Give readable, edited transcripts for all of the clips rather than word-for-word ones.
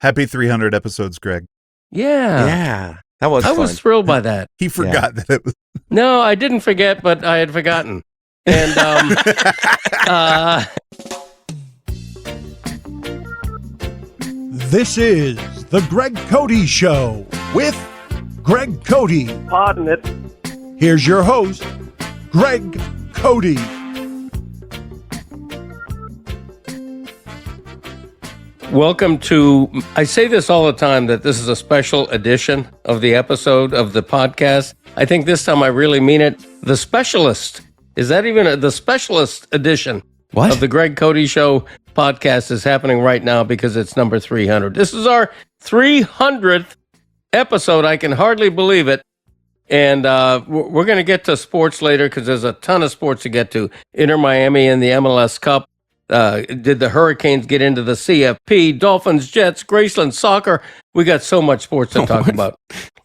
Happy 300 episodes, Greg. Yeah. Yeah. That was fun. I was thrilled by that. He forgot that it was. No, I didn't forget, but I had forgotten. And This is The Greg Cote Show with Greg Cote. Pardon it. Here's your host, Greg Cote. welcome to, I say this all the time, that this is a special edition of the episode of the podcast. I think this time I really mean it. The Specialist. Is that even the Specialist edition of the Greg Cote Show podcast is happening right now because it's number 300. This is our 300th episode. I can hardly believe it. And we're going to get to sports later because there's a ton of sports to get to. Inter Miami and the MLS Cup. Did the Hurricanes get into the CFP? Dolphins, Jets, Graceland, soccer. We got so much sports to talk about.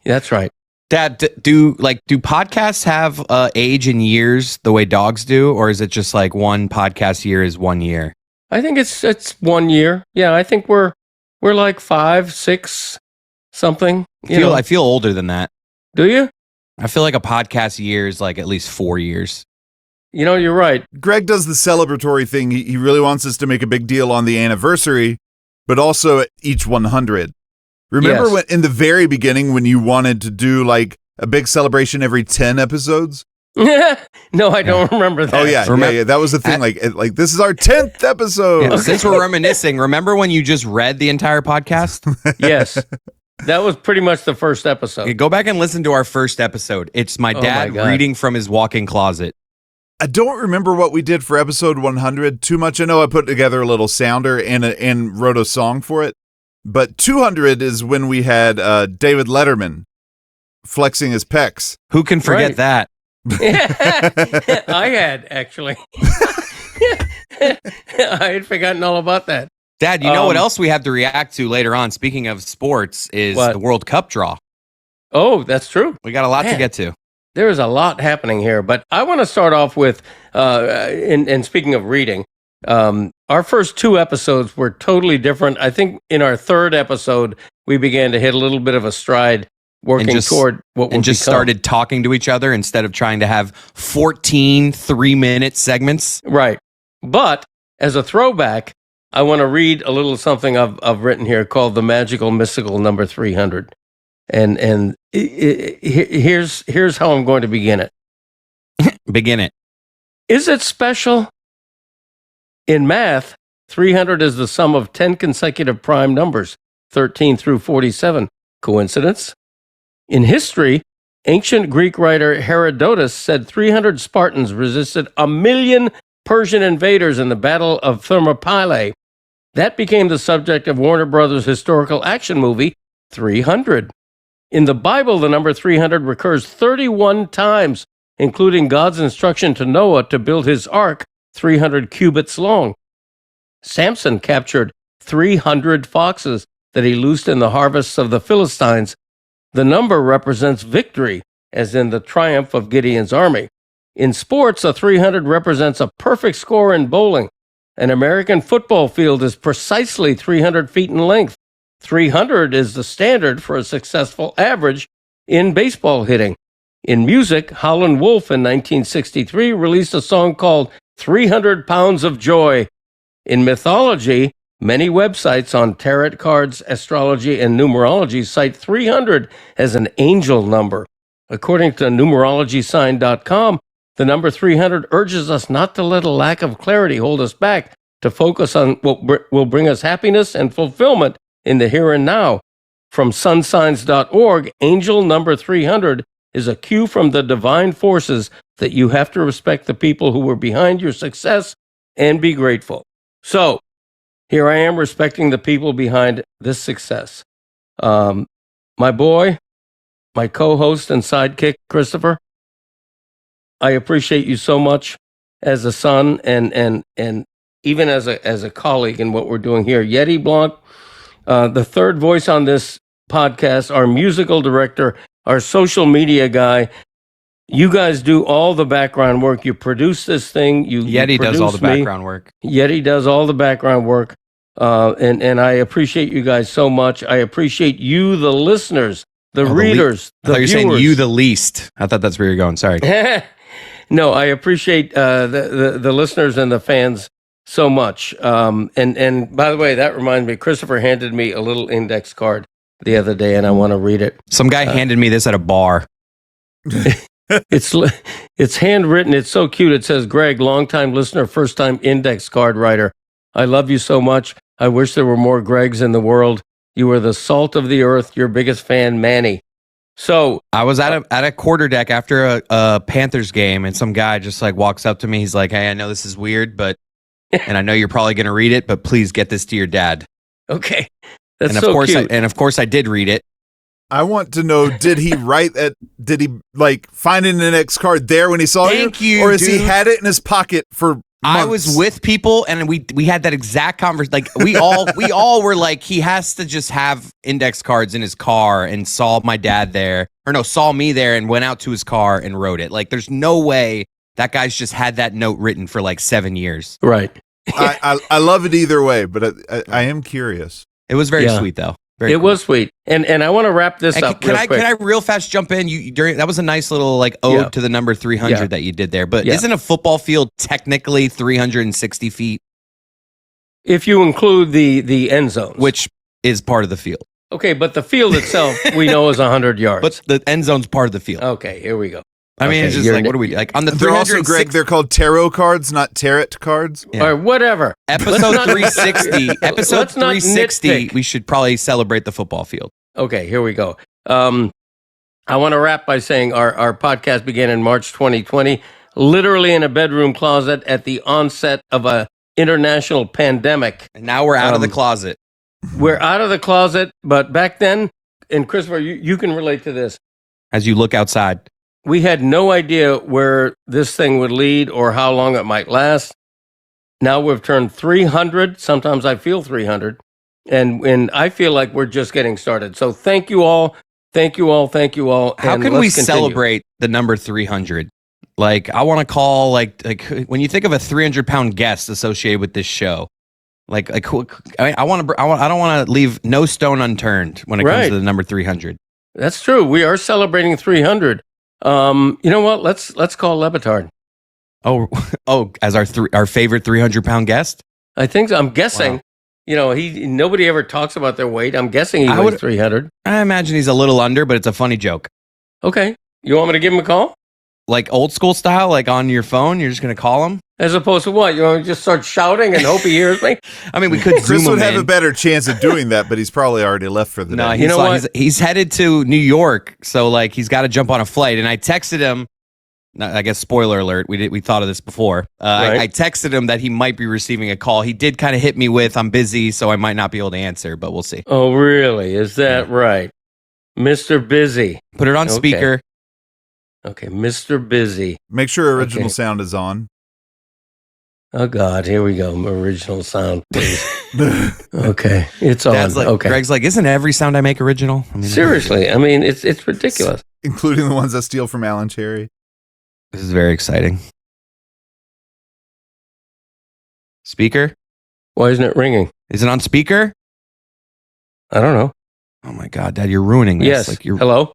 That's right. Dad, do podcasts have age in years the way dogs do, or is it just like one podcast year is 1 year? I think it's 1 year. Yeah, I think we're like 5, 6, something. I feel older than that. Do you? I feel like a podcast year is like at least 4 years. You know, you're right. Greg does the celebratory thing. He really wants us to make a big deal on the anniversary, but also at each 100. Remember when in the very beginning when you wanted to do like a big celebration every 10 episodes? No, I don't remember that. Oh yeah, that was the thing. Like this is our 10th episode. Yeah, since we're reminiscing, remember when you just read the entire podcast? Yes. That was pretty much the first episode. Okay, go back and listen to our first episode. It's my dad reading from his walk-in closet. I don't remember what we did for episode 100 too much. I know I put together a little sounder and wrote a song for it. But 200 is when we had David Letterman flexing his pecs. Who can forget that? I had, actually. I had forgotten all about that. Dad, you know what else we have to react to later on, speaking of sports, is the World Cup draw. Oh, that's true. We got a lot to get to. There is a lot happening here, but I want to start off with, and speaking of reading, our first 2 episodes were totally different. I think in our 3rd episode, we began to hit a little bit of a stride working toward what we'll become. Started talking to each other instead of trying to have 14 3-minute segments. Right. But as a throwback, I want to read a little something I've written here called The Magical Mystical Number 300. And here's how I'm going to begin it. Begin it. Is it special? In math, 300 is the sum of 10 consecutive prime numbers, 13 through 47. Coincidence? In history, ancient Greek writer Herodotus said 300 Spartans resisted 1 million Persian invaders in the Battle of Thermopylae. That became the subject of Warner Brothers' historical action movie, 300. In the Bible, the number 300 recurs 31 times, including God's instruction to Noah to build his ark 300 cubits long. Samson captured 300 foxes that he loosed in the harvests of the Philistines. The number represents victory, as in the triumph of Gideon's army. In sports, a 300 represents a perfect score in bowling. An American football field is precisely 300 feet in length. 300 is the standard for a successful average in baseball hitting. In music, Howlin' Wolf in 1963 released a song called 300 Pounds of Joy. In mythology, many websites on tarot cards, astrology, and numerology cite 300 as an angel number. According to numerologysign.com, the number 300 urges us not to let a lack of clarity hold us back, to focus on what will bring us happiness and fulfillment in the here and now. From sunsigns.org, angel number 300 is a cue from the divine forces that you have to respect the people who were behind your success and be grateful. So, here I am respecting the people behind this success. My boy, my co-host and sidekick, Christopher, I appreciate you so much as a son and even as a colleague in what we're doing here. Yeti Blanc, the third voice on this podcast, our musical director, our social media guy. You guys do all the background work. You produce this thing. Yeti does all the background work. Yeti does all the background work. And I appreciate you guys so much. I appreciate you, the listeners, the readers, I thought you were viewers. saying you the least. I thought that's where you're going. Sorry. No, I appreciate the listeners and the fans so much. And by the way, that reminds me, Christopher handed me a little index card the other day, and I want to read it. Some guy handed me this at a bar. It's handwritten. It's so cute. It says, Greg, longtime listener, first time index card writer. I love you so much. I wish there were more Gregs in the world. You are the salt of the earth. Your biggest fan, Manny. So I was at a quarter deck after a Panthers game, and some guy just like walks up to me. He's like, "Hey, I know this is weird, but and I know you're probably going to read it, but please get this to your dad." Okay, that's and so cute. Of course, I did read it. I want to know, did he write that? Did he like find an index card there when he saw Thank you, or has he dude. had it in his pocket for months? I was with people, and we had that exact conversation. Like we all were like, he has to just have index cards in his car, and saw my dad there, or no, saw me there, and went out to his car and wrote it. Like, there's no way that guy's just had that note written for like 7 years. Right. I love it either way, but I am curious. It was very sweet, though. Very cool. Was sweet, and I want to wrap this up. Can I real fast jump in? That was a nice little like ode to the number 300 that you did there. But isn't a football field technically 360 feet? If you include the end zones, which is part of the field. Okay, but the field itself we know is 100 yards. But the end zone's part of the field. Okay, here we go. I mean, it's just like, what do we like on the 360? Greg, they're called tarot cards, not tarot cards. Yeah. Or whatever. Episode 360. Episode 360. We should probably celebrate the football field. Okay, here we go. I want to wrap by saying our podcast began in March 2020, literally in a bedroom closet at the onset of a international pandemic. And now we're out of the closet. We're out of the closet, but back then, and Christopher, you can relate to this. As you look outside. We had no idea where this thing would lead or how long it might last. Now we've turned 300. Sometimes I feel 300. And I feel like we're just getting started. So thank you all. Thank you all. Thank you all. How can we celebrate the number 300? Like, I want to call, like when you think of a 300-pound guest associated with this show, I don't want to leave no stone unturned when it comes to the number 300. That's true. We are celebrating 300. You know what? Let's call Le Batard. Oh, as our favorite 300-pound guest? I think so. I'm guessing. Wow. You know, nobody ever talks about their weight. I'm guessing he weighs 300. I imagine he's a little under, but it's a funny joke. Okay. You want me to give him a call? Like old school style, like on your phone, you're just going to call him? As opposed to what? You want me to just start shouting and hope he hears me? I mean, we could zoom him in. Chris would have a better chance of doing that, but he's probably already left for the day. You know what? He's headed to New York, so like he's got to jump on a flight. And I texted him. I guess spoiler alert. We thought of this before. Right. I texted him that he might be receiving a call. He did kind of hit me with, "I'm busy, so I might not be able to answer," but we'll see. Oh, really? Is that right, Mr. Busy? Put it on speaker. Okay, Mr. Busy. Make sure original sound is on. Oh God, here we go. Original sound, please. Okay, it's on. Dad's like, okay, Greg's like, isn't every sound I make original? I mean, seriously. I mean, it's ridiculous. Including the ones I steal from Alan Cherry. This is very exciting. Speaker? Why isn't it ringing? Is it on speaker? I don't know. Oh my God, Dad, you're ruining this. Yes. Like you're... Hello?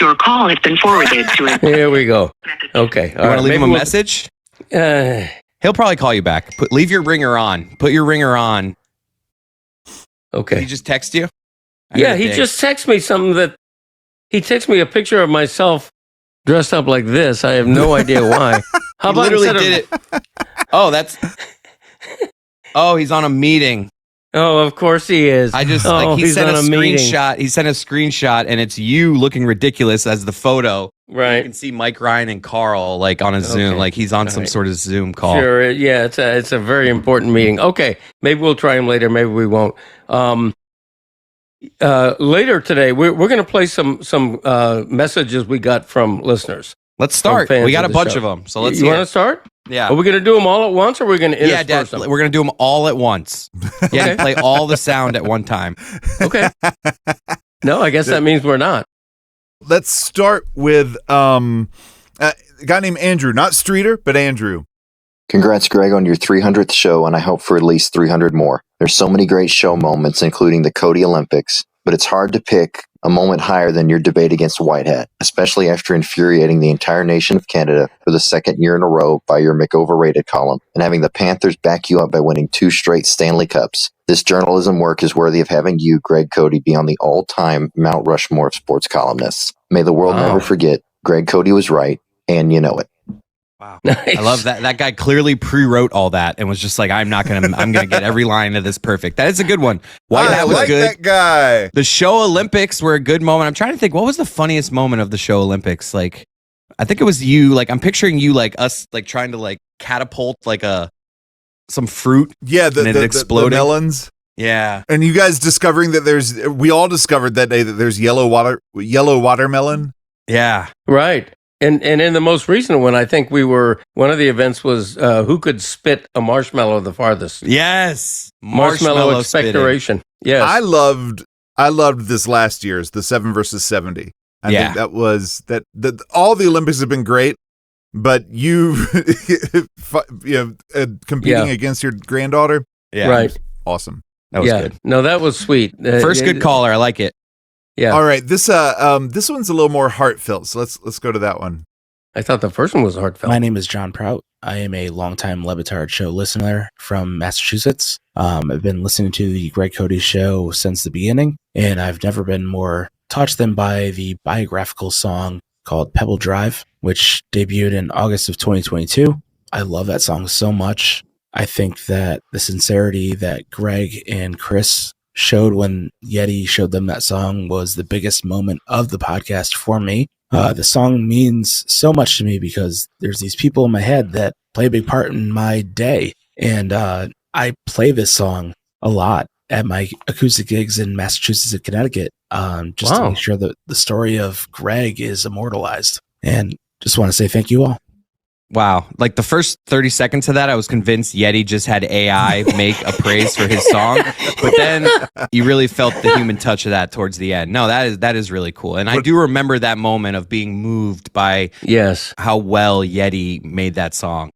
Your call has been forwarded to a... Here we go. Okay. You want to leave him a message? He'll probably call you back. Leave your ringer on. Put your ringer on. Okay. Did he just text you? Yeah, he just texted me something that... He texted me a picture of myself dressed up like this. I have no idea why. How about literally did it? Oh, that's... Oh, he's on a meeting. Oh, of course he is. I just he sent a screenshot. He sent a screenshot, and it's you looking ridiculous as the photo. Right. You can see Mike Ryan and Carl like on a Zoom, like he's on some sort of Zoom call. Sure. Yeah, it's a very important meeting. Okay, maybe we'll try him later. Maybe we won't. Later today, we're going to play some messages we got from listeners. Let's start. We got a bunch of them, so let's. You want to start? Yeah. Are we going to do them all at once, or are we going to intersperse them? Dad, we're going to do them all at once. Yeah, play all the sound at one time. Okay. No, I guess that means we're not. Let's start with a guy named Andrew, not Streeter, but Andrew. Congrats, Greg, on your 300th show, and I hope for at least 300 more. There's so many great show moments, including the Cote Olympics, but it's hard to pick a moment higher than your debate against Whitehead, especially after infuriating the entire nation of Canada for the second year in a row by your McOverrated column, and having the Panthers back you up by winning 2 straight Stanley Cups. This journalism work is worthy of having you, Greg Cote, be on the all-time Mount Rushmore of sports columnists. May the world never forget, Greg Cote was right, and you know it. Wow. Nice. I love that. That guy clearly pre-wrote all that and was just like, I'm gonna get every line of this perfect. That is a good one. Whitehead was like good. that guy. The show Olympics were a good moment. I'm trying to think, what was the funniest moment of the show Olympics? Like, I think it was you. Like, I'm picturing you, like us, like trying to like catapult like some fruit. Yeah, the exploding. melons. Yeah. And you guys discovering that we all discovered that day that there's yellow watermelon. Yeah. Right. And in the most recent one, I think one of the events was who could spit a marshmallow the farthest. Yes. Marshmallow expectoration. Yes. I loved this last year's, the 7 versus 70. I think that was that all the Olympics have been great, but you competing against your granddaughter. Yeah. Right. Awesome. That was good. No, that was sweet. First good caller. I like it. Yeah. All right. This one's a little more heartfelt. So let's go to that one. I thought the first one was heartfelt. My name is John Prout. I am a longtime Le Batard show listener from Massachusetts. I've been listening to the Greg Cote show since the beginning, and I've never been more touched than by the biographical song called Pebble Drive, which debuted in August of 2022. I love that song so much. I think that the sincerity that Greg and Chris showed when Yeti showed them that song was the biggest moment of the podcast for me. The song means so much to me because there's these people in my head that play a big part in my day. And I play this song a lot at my acoustic gigs in Massachusetts and Connecticut, just to make sure that the story of Greg is immortalized. And just want to say thank you all. Wow. Like the first 30 seconds of that, I was convinced Yeti just had AI make a praise for his song. But then you really felt the human touch of that towards the end. No, that is really cool. And I do remember that moment of being moved by how well Yeti made that song.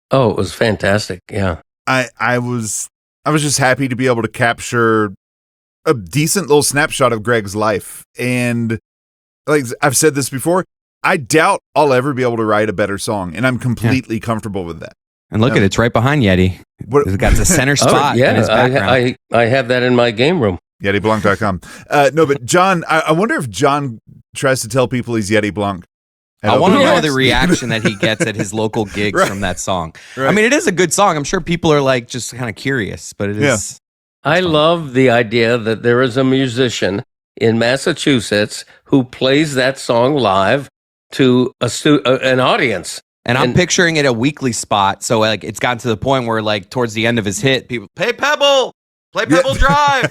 Oh, it was fantastic. Yeah. I was just happy to be able to capture a decent little snapshot of Greg's life. And like I've said this before, I doubt I'll ever be able to write a better song, and I'm completely comfortable with that. And look at it, it's right behind Yeti. It's got the center spot in his background. I have that in my game room. YetiBlanc.com. No, but John, I wonder if John tries to tell people he's Yeti Blanc. I want to know the reaction that he gets at his local gigs from that song. Right. I mean, it is a good song. I'm sure people are like just kind of curious, but it is. I love the idea that there is a musician in Massachusetts who plays that song live to an audience. And I'm picturing it a weekly spot. So like it's gotten to the point where like towards the end of his hit, people play Pebble Drive.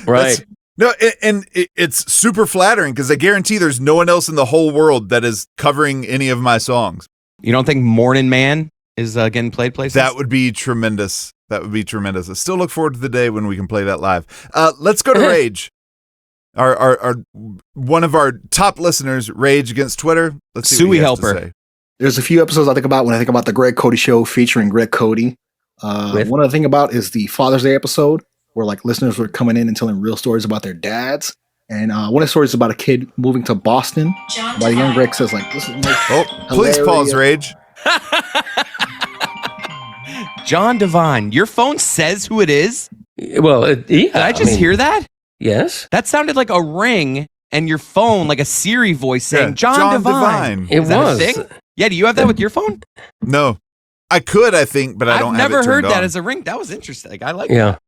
Right. It's super flattering because I guarantee there's no one else in the whole world that is covering any of my songs. You don't think Morning Man is getting played places? That would be tremendous. I still look forward to the day when we can play that live. Let's go to Rage. Our one of our top listeners, Rage Against Twitter. Let's see what he has to say. There's a few episodes I think about when I think about the Greg Cote show featuring Greg Cote. One other thing about is the Father's Day episode where like listeners were coming in and telling real stories about their dads. And one of the stories is about a kid moving to Boston. By the young Greg says like, this is please pause, Rage. John Devine, your phone says who it is? Well, did I just hear that? Yes. That sounded like a ring and your phone, like a Siri voice saying, John Devine. It was. That a thing? Yeah, do you have that with your phone? No. I could, I think, but I don't have it turned on. I've never heard that as a ring. That was interesting. I like that.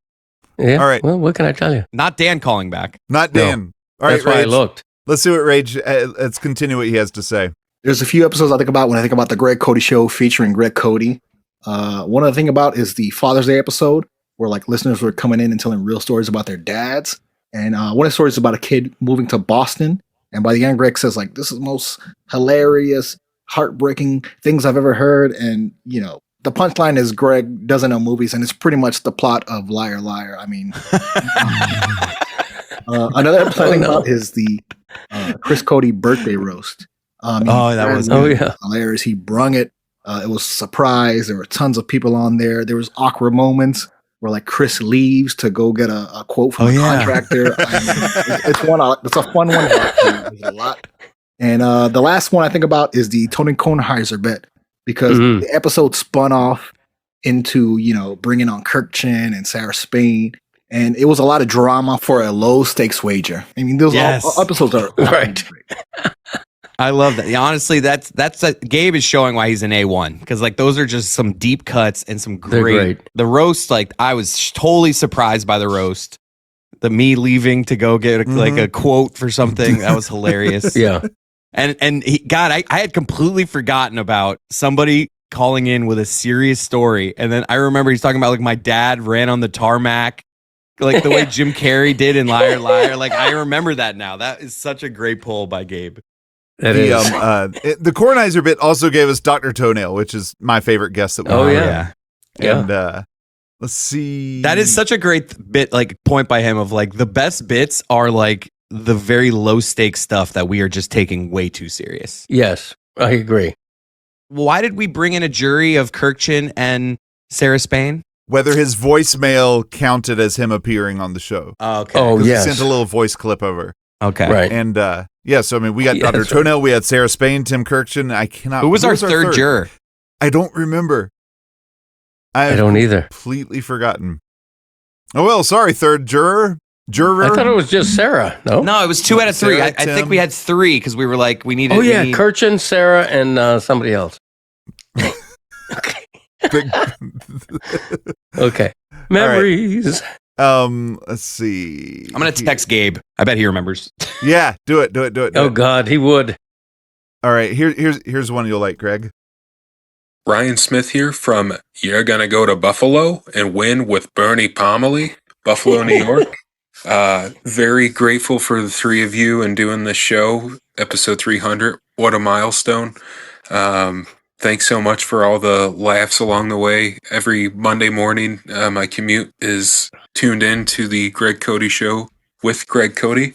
Yeah. All right. Well, what can I tell you? Not Dan calling back. Not Dan. No. All right, That's why Rage. I looked. Let's see what Rage, let's continue what he has to say. There's a few episodes I think about when I think about the Greg Cote show featuring Greg Cote. One other thing about is the Father's Day episode where like listeners were coming in and telling real stories about their dads. And one of the stories is about a kid moving to Boston. And by the end, Greg says like, this is the most hilarious, heartbreaking things I've ever heard. And, you know, the punchline is Greg doesn't know movies, and it's pretty much the plot of Liar, Liar. I mean, another episode about is the Chris Cody birthday roast. That was hilarious. He brung it. It was a surprise. There were tons of people on there. There was awkward moments where like Chris leaves to go get a quote from the contractor. It's a fun one. There's a lot. And the last one I think about is the Tony Kornheiser bit, because the episode spun off into, bringing on Kirk Chin and Sarah Spain. And it was a lot of drama for a low stakes wager. I mean, those all episodes are right. I love that. Yeah, honestly, that's Gabe is showing why he's an A1, because like those are just some deep cuts and some great. The roast, like I was totally surprised by the roast. The me leaving to go get like a quote for something, that was hilarious. Yeah, and I had completely forgotten about somebody calling in with a serious story, and then I remember he's talking about like my dad ran on the tarmac, like the way Jim Carrey did in Liar Liar. Like I remember that now. That is such a great pull by Gabe. The Kornheiser bit also gave us Dr. Toenail, which is my favorite guest that we yeah. And let's see. That is such a great bit, like point by him of like the best bits are like the very low stakes stuff that we are just taking way too serious. Yes, I agree. Why did we bring in a jury of Kirk Chin and Sarah Spain? Whether his voicemail counted as him appearing on the show. Okay. Oh, yes. He sent a little voice clip over. Okay. Right. And so I mean, we got Dr. Toenail, we had Sarah Spain, Tim Kirkchin. Who was our third juror? I don't remember. I don't either. Completely forgotten. Oh well, sorry, third juror. I thought it was just Sarah. No, it was 2 out of 3. I think we had 3 because we were like we needed. Oh yeah, Kirkchin, Sarah, and somebody else. Okay. Memories. Let's see. I'm gonna text Gabe. I bet he remembers. Yeah, do it. Oh God, he would. All right, here's one you'll like, Greg. Ryan Smith here from You're Gonna Go to Buffalo and Win with Bernie Pomeroy, Buffalo, New York. Very grateful for the 3 of you and doing this show, episode 300. What a milestone. Thanks so much for all the laughs along the way. Every Monday morning, my commute is tuned in to the Greg Cote Show with Greg Cote.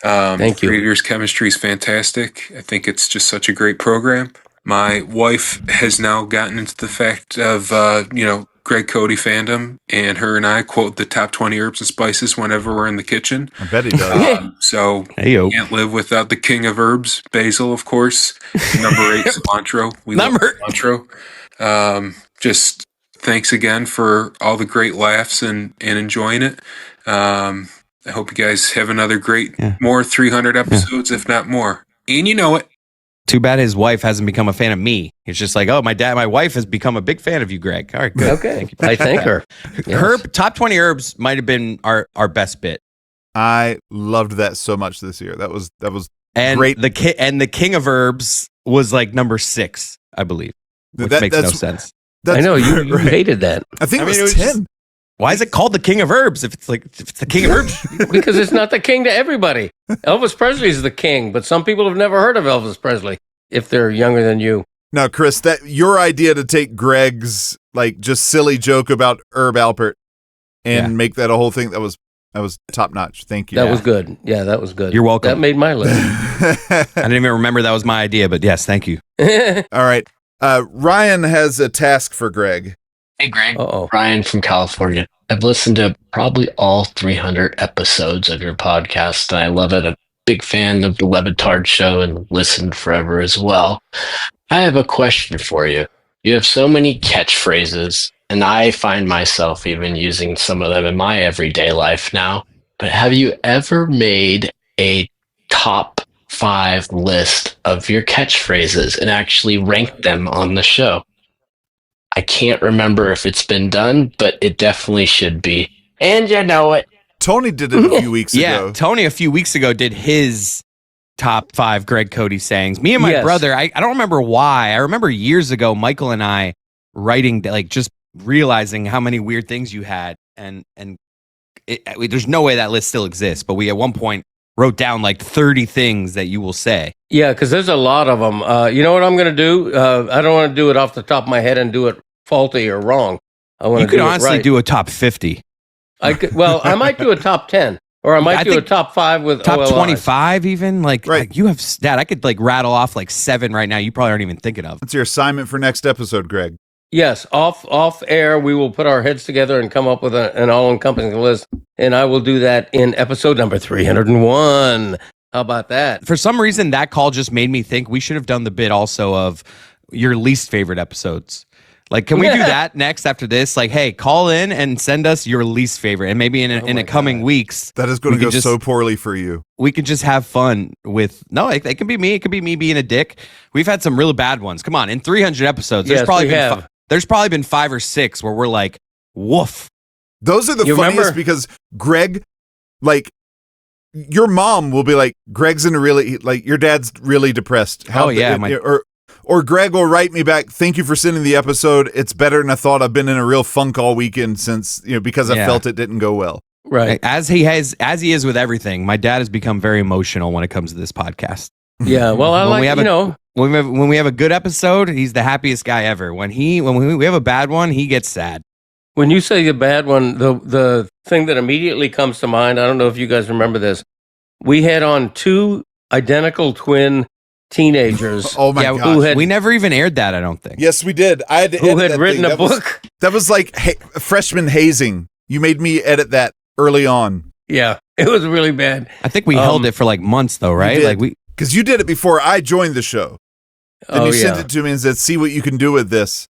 Thank you. 3 Years Chemistry is fantastic. I think it's just such a great program. My wife has now gotten into the fact of, Greg Cote fandom, and her and I quote the top 20 herbs and spices whenever we're in the kitchen. I bet he does. So can't live without the king of herbs, basil, of course. Number 8, cilantro. We love cilantro. Just thanks again for all the great laughs and enjoying it. I hope you guys have another great, more 300 episodes, if not more. And you know it. Too bad his wife hasn't become a fan of me. It's just like, oh, my wife has become a big fan of you, Greg. All right, good. Okay. Thank you. I thank her. Yes. Herb, top 20 herbs might have been our best bit. I loved that so much this year. That was and great. The king of herbs was like number 6, I believe, which makes no sense. I know you hated that. I think it was 10. Why is it called the king of herbs if it's the king of herbs? Because it's not the king to everybody. Elvis Presley is the king, but some people have never heard of Elvis Presley if they're younger than you. Now, Chris, that your idea to take Greg's like just silly joke about Herb Alpert and make that a whole thing, that was top notch. Thank you. That was good. Yeah, that was good. You're welcome. That made my list. I didn't even remember that was my idea, but yes, thank you. All right. Ryan has a task for Greg. Hey, Greg. Ryan from California. I've listened to probably all 300 episodes of your podcast, and I love it. I'm a big fan of the Le Batard show and listened forever as well. I have a question for you. You have so many catchphrases, and I find myself even using some of them in my everyday life now. But have you ever made a top 5 list of your catchphrases and actually ranked them on the show? I can't remember if it's been done, but it definitely should be. And you know it. Tony did it a few weeks ago. Yeah, Tony a few weeks ago did his top 5 Greg Cote sayings. Me and my brother, I don't remember why. I remember years ago, Michael and I writing, like just realizing how many weird things you had. And there's no way that list still exists. But we at one point wrote down like 30 things that you will say. Yeah, because there's a lot of them. You know what I'm going to do? I don't want to do it off the top of my head and do it faulty or wrong. I want You to could do honestly it right. do a top 50. I might do a top 10. Or I might I do a think top 5 with top OLIs. 25 even. Right. Like you have Dad, I could like rattle off like 7 right now. You probably aren't even thinking of. That's your assignment for next episode, Greg. Yes, off air, we will put our heads together and come up with an all-encompassing list, and I will do that in episode number 301. How about that? For some reason, that call just made me think we should have done the bit also of your least favorite episodes. Like, can we do that next after this? Like, hey, call in and send us your least favorite, and maybe in the coming weeks, that is going to go so poorly for you. We could just have fun with. No, it can be me. It could be me being a dick. We've had some really bad ones. Come on, in 300 episodes, there's probably been 5 or 6 where we're like, woof. Those are the funniest because Greg, like, your mom will be like, Greg's in a really, like, your dad's really depressed. Or Greg will write me back, thank you for sending the episode. It's better than I thought. I've been in a real funk all weekend since, because I felt it didn't go well. Right. As he is with everything, my dad has become very emotional when it comes to this podcast. Yeah. Well, when we have a good episode, he's the happiest guy ever. When we have a bad one, he gets sad. When you say the bad one, the thing that immediately comes to mind, I don't know if you guys remember this. We had on 2 identical twin teenagers. Oh my God. We never even aired that, I don't think. Yes, we did. I had to who had written a book. That was like freshman hazing. You made me edit that early on. Yeah, it was really bad. I think we held it for like months though, right? Because you did it before I joined the show. Then you sent it to me and said, see what you can do with this.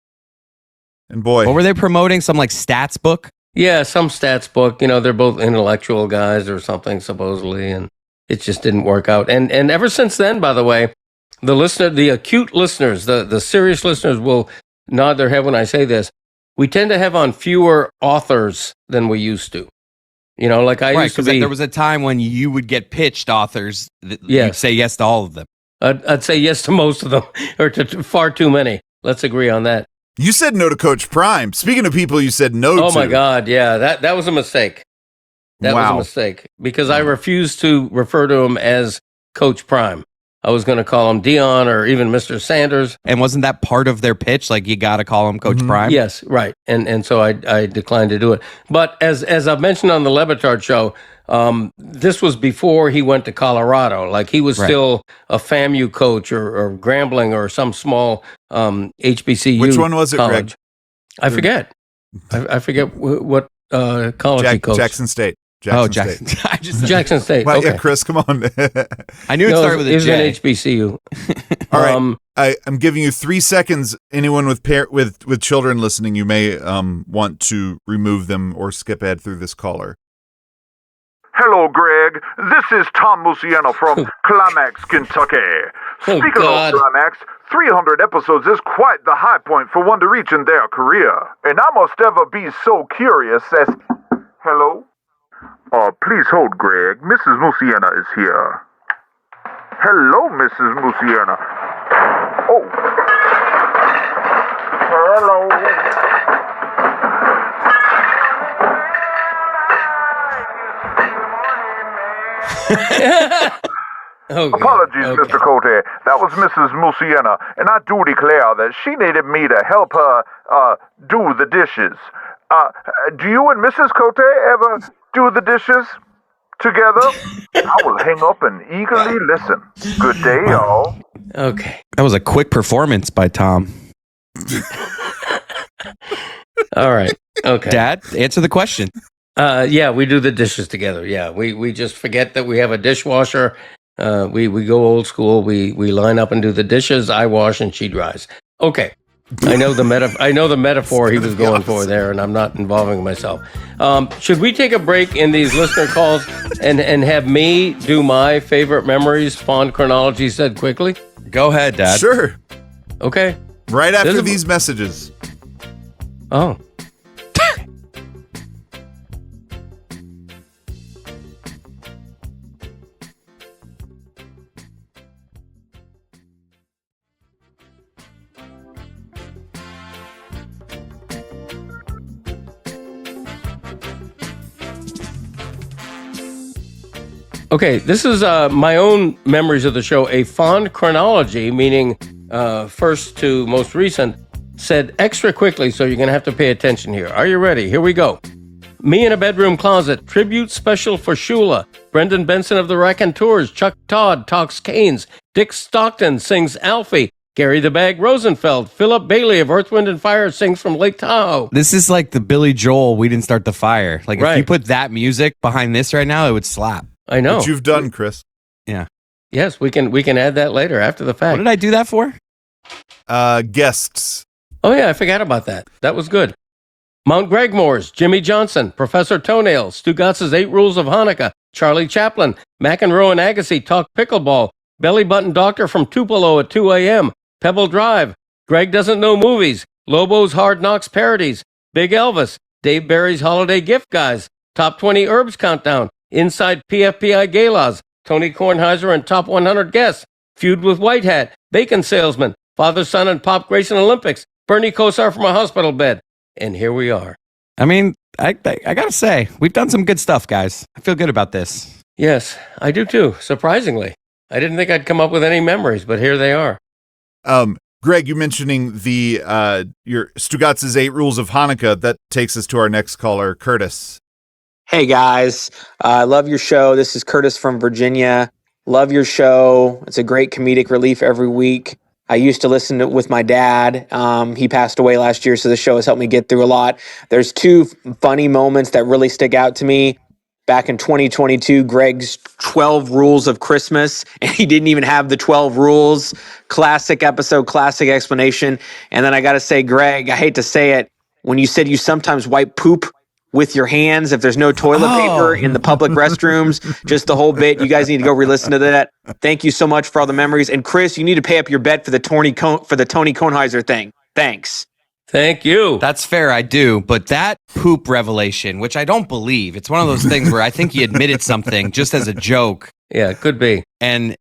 And boy. What were they promoting? Some like stats book? Yeah, some stats book. They're both intellectual guys or something, supposedly. And it just didn't work out. And ever since then, by the way, the acute listeners, the serious listeners will nod their head when I say this. We tend to have on fewer authors than we used to. Like I used to be. There was a time when you would get pitched authors. You'd say yes to all of them. I'd say yes to most of them, or to far too many. Let's agree on that. You said no to Coach Prime. Speaking of people you said no to. Oh my God, yeah, that was a mistake. That was a mistake because I refused to refer to him as Coach Prime. I was going to call him Dion or even Mr. Sanders. And wasn't that part of their pitch? Like, you got to call him Coach Prime? Yes, right. And so I declined to do it. But as I've mentioned on the Le Batard show, this was before he went to Colorado. Like, he was still a FAMU coach or Grambling or some small HBCU. Which one was it, college. Greg? I forget. I forget what college he coached. Jackson State. Jackson Jackson State. Well, okay. Yeah, Chris, come on. I knew it started with a J. It was an HBCU. All right. I'm giving you 3 seconds. Anyone with children listening, you may want to remove them or skip ahead through this caller. Hello, Greg. This is Tom Musiano from Climax, Kentucky. Speaking of Climax, 300 episodes is quite the high point for one to reach in their career. And I must ever be so curious as... Hello? Please hold, Greg. Mrs. Musiana is here. Hello, Mrs. Musiana. Oh. Hello. Apologies, Mr. Cote. That was Mrs. Musiana, and I do declare that she needed me to help her do the dishes. Do you and Mrs. Cote ever do the dishes together? I will hang up and eagerly listen. Good day, y'all. Okay. That was a quick performance by Tom. All right. Okay. Dad, answer the question. Yeah, we do the dishes together. Yeah, we just forget that we have a dishwasher. We go old school. We line up and do the dishes. I wash and she dries. Okay. I know the metaphor he was going for there, and I'm not involving myself. Should we take a break in these listener calls and have me do my favorite memories, fond chronology said quickly? Go ahead, Dad. Sure. Okay. Right after these messages. Oh. Okay, this is my own memories of the show. A fond chronology, meaning first to most recent, said extra quickly, so you're going to have to pay attention here. Are you ready? Here we go. Me in a Bedroom Closet, tribute special for Shula. Brendan Benson of the Raconteurs, Chuck Todd talks Canes, Dick Stockton sings Alfie, Gary the Bag Rosenfeld, Philip Bailey of Earth, Wind, and Fire sings from Lake Tahoe. This is like the Billy Joel, We Didn't Start the Fire. Like, Right. if you put that music behind this right now, it would slap. I know. What you've done, Chris. Yeah. Yes, we can add that later after the fact. What did I do that for? Guests. Oh, yeah, I forgot about that. That was good. Mount Gregmore's, Jimmy Johnson, Professor Toenail, Stugatz's 8 Rules of Hanukkah, Charlie Chaplin, McEnroe and Agassi talk pickleball, Belly Button Doctor from Tupelo at 2 a.m., Pebble Drive, Greg Doesn't Know Movies, Lobo's Hard Knocks Parodies, Big Elvis, Dave Barry's Holiday Gift Guys, Top 20 Herbs Countdown, Inside PFPI Galas, Tony Kornheiser and Top 100 Guests, Feud with White Hat, Bacon Salesman, Father, Son, and Pop Grayson Olympics, Bernie Kosar from a hospital bed. And here we are. I mean, I gotta say, we've done some good stuff, guys. I feel good about this. Yes, I do too, surprisingly. I didn't think I'd come up with any memories, but here they are. Greg, you mentioning the your Stugatz's 8 Rules of Hanukkah. That takes us to our next caller, Curtis. Hey guys, I love your show. This is Curtis from Virginia. Love your show. It's a great comedic relief every week. I used to listen to it with my dad. He passed away last year, so the show has helped me get through a lot. There's 2 funny moments that really stick out to me. Back in 2022, Greg's 12 Rules of Christmas, and he didn't even have the 12 rules. Classic episode, classic explanation. And then I got to say, Greg, I hate to say it, when you said you sometimes wipe poop with your hands if there's no toilet paper in the public restrooms, just the whole bit. You guys need to go re-listen to that. Thank you so much for all the memories. And Chris, you need to pay up your bet for the Tony Kornheiser thing. Thanks. Thank you. That's fair, I do. But that poop revelation, which I don't believe, it's one of those things where I think he admitted something just as a joke. Yeah, it could be. And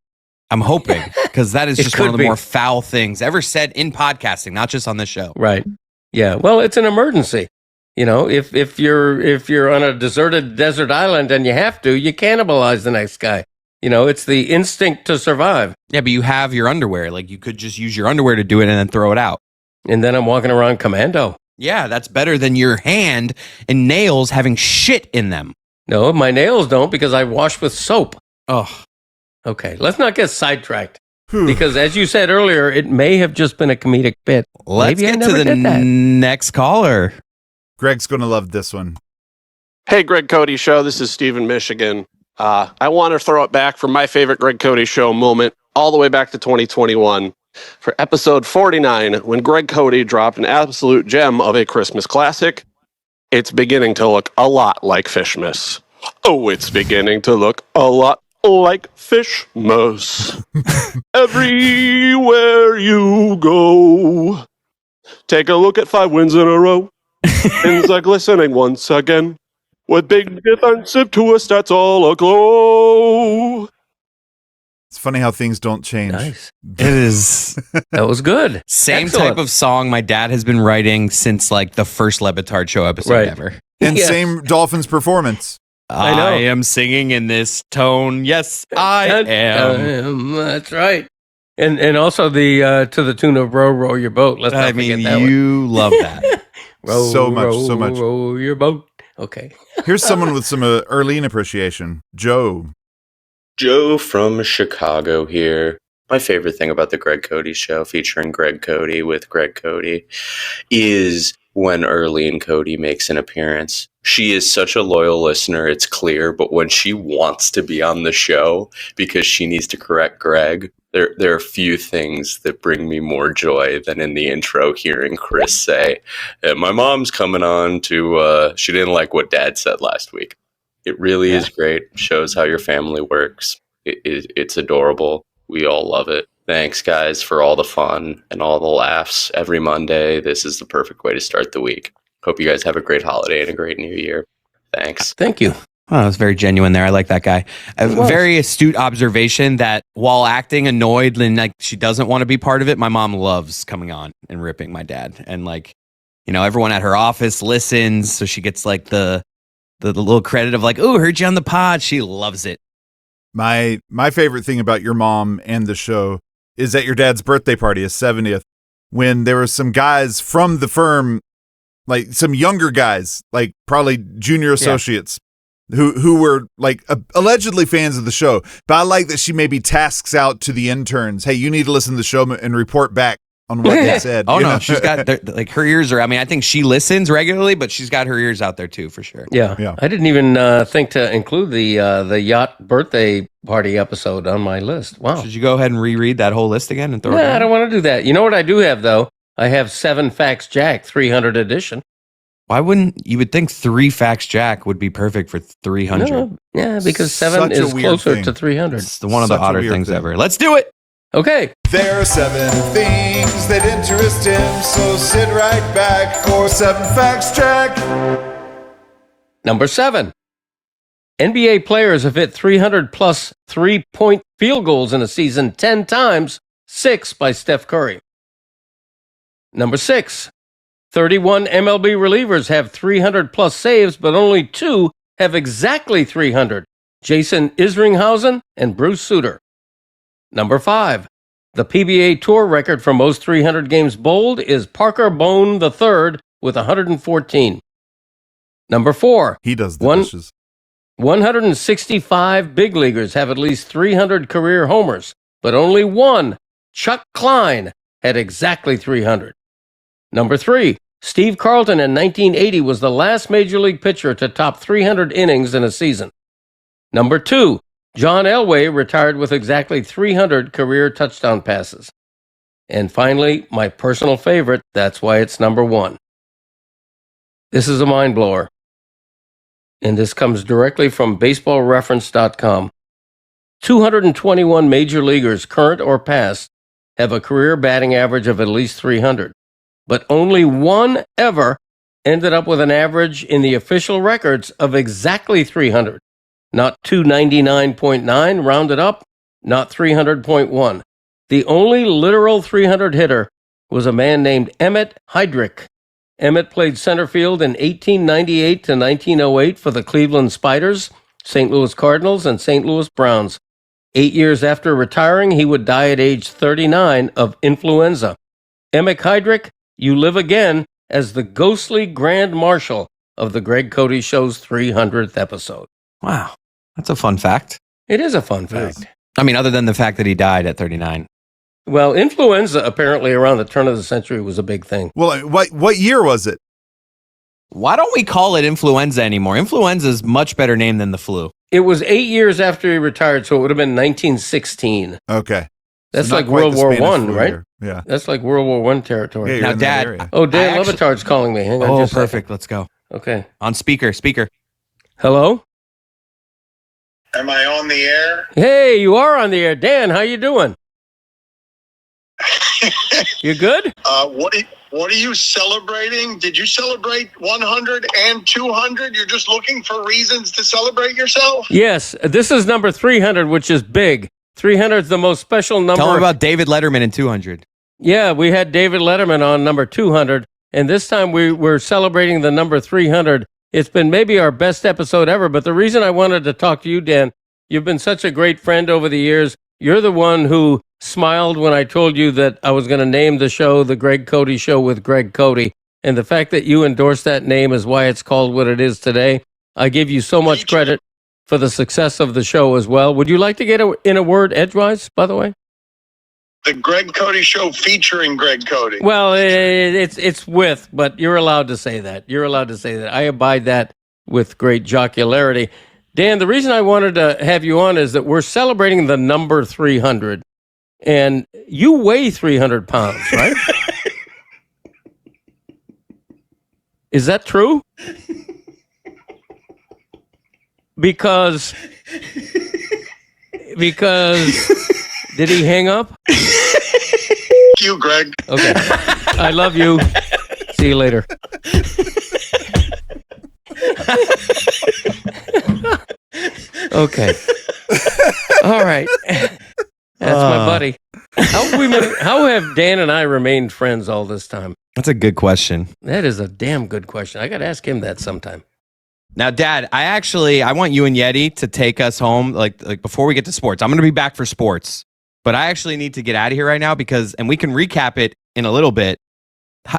I'm hoping, because that is just one of the more foul things ever said in podcasting, not just on this show. Right. Yeah. Well, it's an emergency. You know, if you're on a deserted desert island and you have to, you cannibalize the next guy. You know, it's the instinct to survive. Yeah, but you have your underwear. Like, you could just use your underwear to do it and then throw it out. And then I'm walking around commando. Yeah, that's better than your hand and nails having shit in them. No, my nails don't, because I wash with soap. Oh. Okay, let's not get sidetracked. Because as you said earlier, it may have just been a comedic bit. Let's Maybe get to the next caller. Greg's going to love this one. Hey, Greg Cote Show. This is Stephen, Michigan. I want to throw it back from my favorite Greg Cote Show moment all the way back to 2021 for episode 49, when Greg Cote dropped an absolute gem of a Christmas classic. It's beginning to look a lot like Fishmas. Oh, it's beginning to look a lot like Fishmas. Everywhere you go, take a look at 5 wins in a row. Things are glistening once again, with big defensive twists that's all aglow. It's funny how things don't change. Nice. It is. That was good. Same Excellent. type of song my dad has been writing since like the first Le Batard show episode ever. And Yes. same Dolphins performance. I know. am singing in this tone. Yes, I am. That's right. And also the to the tune of "Row, Row Your Boat." Let's not I mean, forget that one. you love that. Row, So much, row, so much. Row your boat. Okay. Here's someone with some Earlene appreciation. Joe. Joe from Chicago here. My favorite thing about the Greg Cote Show, featuring Greg Cote with Greg Cote, is when Earlene Cote makes an appearance. She is such a loyal listener, it's clear, but when she wants to be on the show because she needs to correct Greg, there are few things that bring me more joy than in the intro hearing Chris say, my mom's coming on to, she didn't like what Dad said last week. It really is great. Shows how your family works. It's adorable. We all love it. Thanks, guys, for all the fun and all the laughs every Monday. This is the perfect way to start the week. Hope you guys have a great holiday and a great new year. Thanks. Thank you. Oh, that's very genuine there. I like that guy. A very astute observation that while acting annoyed and like she doesn't want to be part of it, my mom loves coming on and ripping my dad. And like, you know, everyone at her office listens, so she gets like the little credit of like, oh, heard you on the pod. She loves it. My favorite thing about your mom and the show is at your dad's birthday party, his 70th, when there were some guys from the firm like some younger guys, like probably junior associates who were like allegedly fans of the show. But I like that she maybe tasks out to the interns, hey, you need to listen to the show and report back on what they said. Oh, you no, know? she's got, like, her ears are, I mean, I think she listens regularly, but she's got her ears out there too, for sure. Yeah. I didn't even think to include the yacht birthday party episode on my list. Wow. Should you go ahead and reread that whole list again and throw it Yeah, in? I don't want to do that. You know what I do have, though? I have 7 Facts Jack 300 edition. Why wouldn't you would think 3 Facts Jack would be perfect for 300? No, yeah, because 7 Such a is weird closer thing. to 300. It's one of the Such a odder weird things thing. ever. Let's do it. Okay. There are 7 things that interest him, so sit right back for 7 Facts Jack. Number 7. NBA players have hit 300-plus three-point field goals in a season 10 times, 6 by Steph Curry. Number 6. 31 MLB relievers have 300-plus saves, but only 2 have exactly 300. Jason Isringhausen and Bruce Sutter. Number 5. The PBA Tour record for most 300 games bowled is Parker Bone III with 114. Number 4. He does the dishes. 165 big leaguers have at least 300 career homers, but only 1, Chuck Klein, had exactly 300. Number 3. Steve Carlton in 1980 was the last major league pitcher to top 300 innings in a season. Number 2. John Elway retired with exactly 300 career touchdown passes. And finally, my personal favorite, that's why it's number 1. This is a mind blower. And this comes directly from baseballreference.com. 221 major leaguers, current or past, have a career batting average of at least 300. But only 1 ever ended up with an average in the official records of exactly 300. Not 299.9 rounded up, not 300.1. The only literal 300 hitter was a man named Emmett Heydrich. Emmett played center field in 1898 to 1908 for the Cleveland Spiders, St. Louis Cardinals, and St. Louis Browns. 8 years after retiring, he would die at age 39 of influenza. Emmett Heydrich, you live again as the ghostly Grand Marshal of the Greg Cote Show's 300th episode. Wow. That's a fun fact. It is a fun fact. I mean, other than the fact that he died at 39. Well, influenza apparently around the turn of the century was a big thing. Well, what year was it? Why don't we call it influenza anymore? Influenza is much better name than the flu. It was 8 years after he retired, so it would have been 1916. Okay. That's So like not quite World the War Spanish One, flu right? year. Yeah. That's like World War One territory. Yeah, you're Now, in that Dad, area. Oh, Dan I Le actually- Batard's calling me. Hang on Oh, just a second. perfect. Let's go. Okay. On speaker. Hello? Am I on the air? Hey, you are on the air. Dan, how you doing? You good? What are you celebrating? Did you celebrate 100 and 200? You're just looking for reasons to celebrate yourself? Yes, this is number 300, which is big. 300 is the most special number. Tell him about David Letterman in 200. Yeah, we had David Letterman on number 200, and this time we're celebrating the number 300. It's been maybe our best episode ever, but the reason I wanted to talk to you, Dan, you've been such a great friend over the years. You're the one who smiled when I told you that I was going to name the show The Greg Cote Show with Greg Cote, and the fact that you endorsed that name is why it's called what it is today. I give you so much credit for the success of the show as well. Would you like to get in a word edgewise, by the way? The Greg Cote Show featuring Greg Cote. Well, it's with, but you're allowed to say that. You're allowed to say that. I abide that with great jocularity. Dan, the reason I wanted to have you on is that we're celebrating the number 300, and you weigh 300 pounds, right? Is that true? Because did he hang up? You, Greg. Okay. I love you. See you later. Okay. All right. That's my buddy. How have Dan and I remained friends all this time? That's a good question. That is a damn good question. I got to ask him that sometime. Now, Dad, I want you and Yeti to take us home, like before we get to sports. I'm going to be back for sports, but I actually need to get out of here right now and we can recap it in a little bit.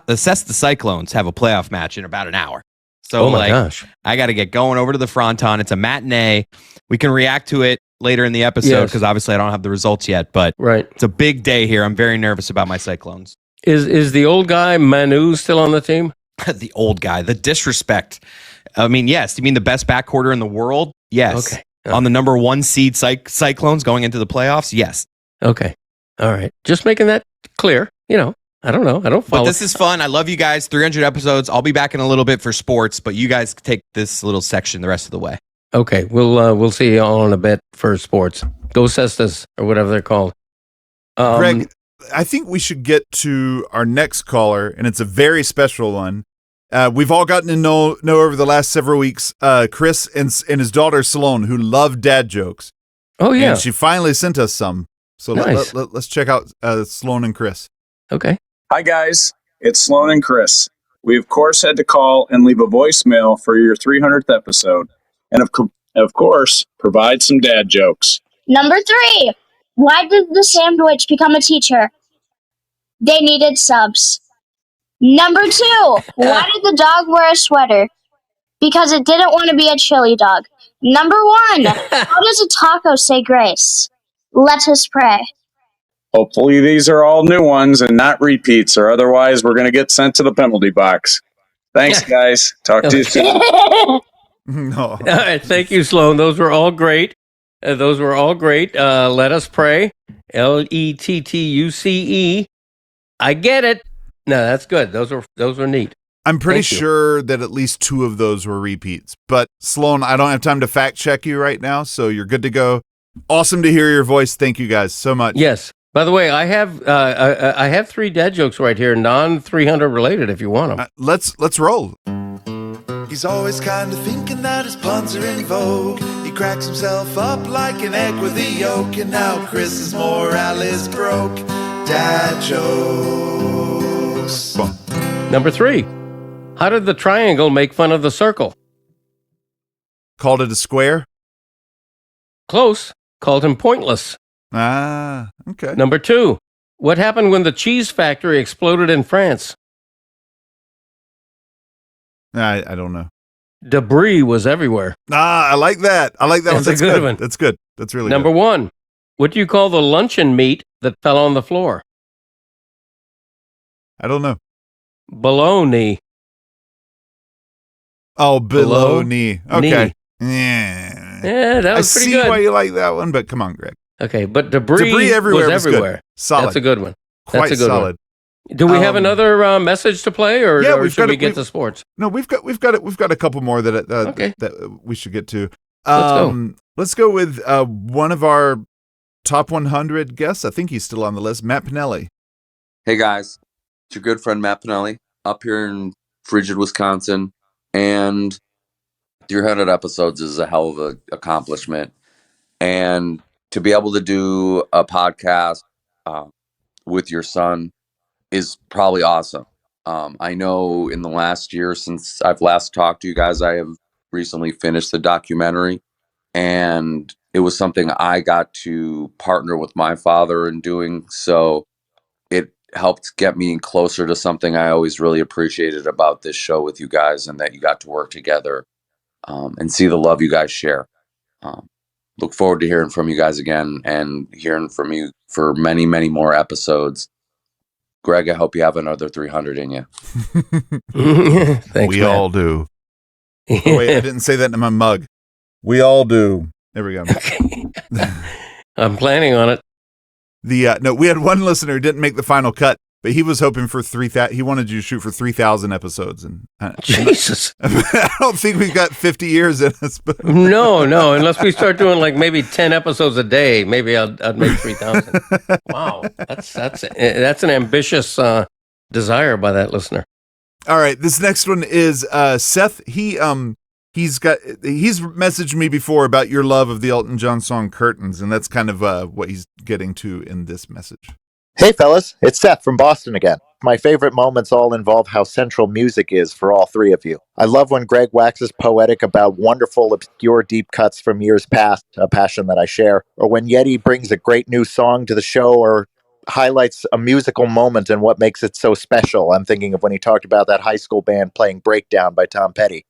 the Cesta Cyclones have a playoff match in about an hour. So, oh my gosh. I got to get going over to the Fronton. It's a matinee. We can react to it later in the episode because obviously I don't have the results yet, but it's a big day here. I'm very nervous about my Cyclones. Is the old guy Manu still on the team? The old guy, the disrespect. I mean, yes. You mean the best backcourter in the world? Yes. Okay. On the number 1 seed Cyclones going into the playoffs? Yes. Okay. All right. Just making that clear. I don't know. I don't follow. But this is fun. I love you guys. 300 episodes. I'll be back in a little bit for sports, but you guys take this little section the rest of the way. Okay. We'll see you all in a bit for sports. Go Cestas or whatever they're called. Greg, I think we should get to our next caller, and it's a very special one. We've all gotten to know over the last several weeks Chris and his daughter Sloan, who love dad jokes. Oh, yeah. And she finally sent us some. So nice. let's check out Sloan and Chris. Okay. Hi, guys. It's Sloan and Chris. We, of course, had to call and leave a voicemail for your 300th episode. And, of course, provide some dad jokes. Number 3. Why did the sandwich become a teacher? They needed subs. Number 2. Why did the dog wear a sweater? Because it didn't want to be a chili dog. Number 1. How does a taco say grace? Let us pray. Hopefully these are all new ones and not repeats, or otherwise we're going to get sent to the penalty box. Thanks, guys. Talk to you soon. No. All right. Thank you, Sloan. Those were all great. Let us pray. LETTUCE. I get it. No, that's good. Those were neat. I'm pretty sure that at least 2 of those were repeats. But Sloan, I don't have time to fact check you right now, so you're good to go. Awesome to hear your voice. Thank you guys so much. Yes. By the way, I have 3 dad jokes right here, non-300 related. If you want them, let's roll. He's always kind of thinking that his puns are in vogue. He cracks himself up like an egg with a yolk, and now Chris's morale is broke. Dad jokes. Number 3. How did the triangle make fun of the circle? Called it a square? Close. Called him pointless. Ah, okay. Number 2. What happened when the cheese factory exploded in France? I don't know. Debris was everywhere. I like that. That's a good one. That's good. That's really Number good. 1. What do you call the luncheon meat that fell on the floor? I don't know. Bologna. Oh, bologna. Okay. Yeah, that was pretty good. I see why you like that one, but come on, Greg. Okay, but debris everywhere was good. everywhere. Solid. That's a good one. Quite That's a good solid. one. Do we have another message to play, or should we get to sports? No, we've got a couple more that we should get to. Let's go. Let's go with one of our top 100 guests. I think he's still on the list. Matt Pinelli. Hey guys, it's your good friend Matt Pinelli up here in frigid Wisconsin, and 300 episodes is a hell of an accomplishment. And to be able to do a podcast with your son is probably awesome. I know in the last year since I've last talked to you guys, I have recently finished the documentary, and it was something I got to partner with my father in doing. So it helped get me closer to something I always really appreciated about this show with you guys, and that you got to work together and see the love you guys share. Look forward to hearing from you guys again and hearing from you for many, many more episodes. Greg, I hope you have another 300 in you. Thanks, we man. all do. Oh, wait, I didn't say that in my mug. We all do. There we go. I'm planning on it. No, we had one listener who didn't make the final cut, but he was hoping for 3,000. He wanted you to shoot for 3,000 episodes, and Jesus, I don't think we've got 50 years in us. But no, unless we start doing like maybe 10 episodes a day, maybe I'd make 3,000. Wow, that's an ambitious desire by that listener. All right, this next one is Seth. He's messaged me before about your love of the Elton John song Curtains, and that's kind of what he's getting to in this message. Hey fellas, it's Seth from Boston again. My favorite moments all involve how central music is for all three of you. I love when Greg waxes poetic about wonderful, obscure deep cuts from years past, a passion that I share, or when Yeti brings a great new song to the show, or highlights a musical moment and what makes it so special. I'm thinking of when he talked about that high school band playing Breakdown by Tom Petty.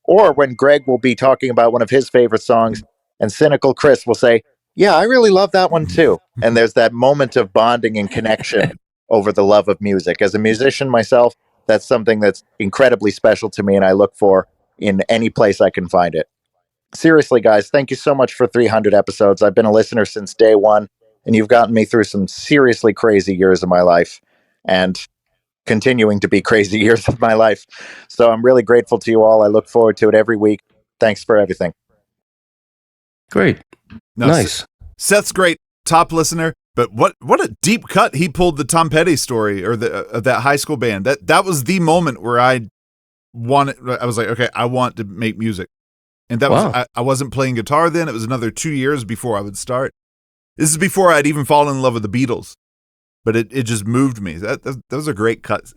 Or when Greg will be talking about one of his favorite songs, and cynical Chris will say, "Yeah, I really love that one too." And there's that moment of bonding and connection over the love of music. As a musician myself, that's something that's incredibly special to me, and I look for in any place I can find it. Seriously, guys, thank you so much for 300 episodes. I've been a listener since day one, and you've gotten me through some seriously crazy years of my life. And continuing to be crazy years of my life. So I'm really grateful to you all. I look forward to it every week. Thanks for everything. Great. No, nice. Seth's great, top listener. But what a deep cut he pulled the Tom Petty story or that high school band. That was the moment where I was like, okay, I want to make music. And that was I wasn't playing guitar then. It was another 2 years before I would start. This is before I'd even fallen in love with the Beatles. But it just moved me. That was a great cut,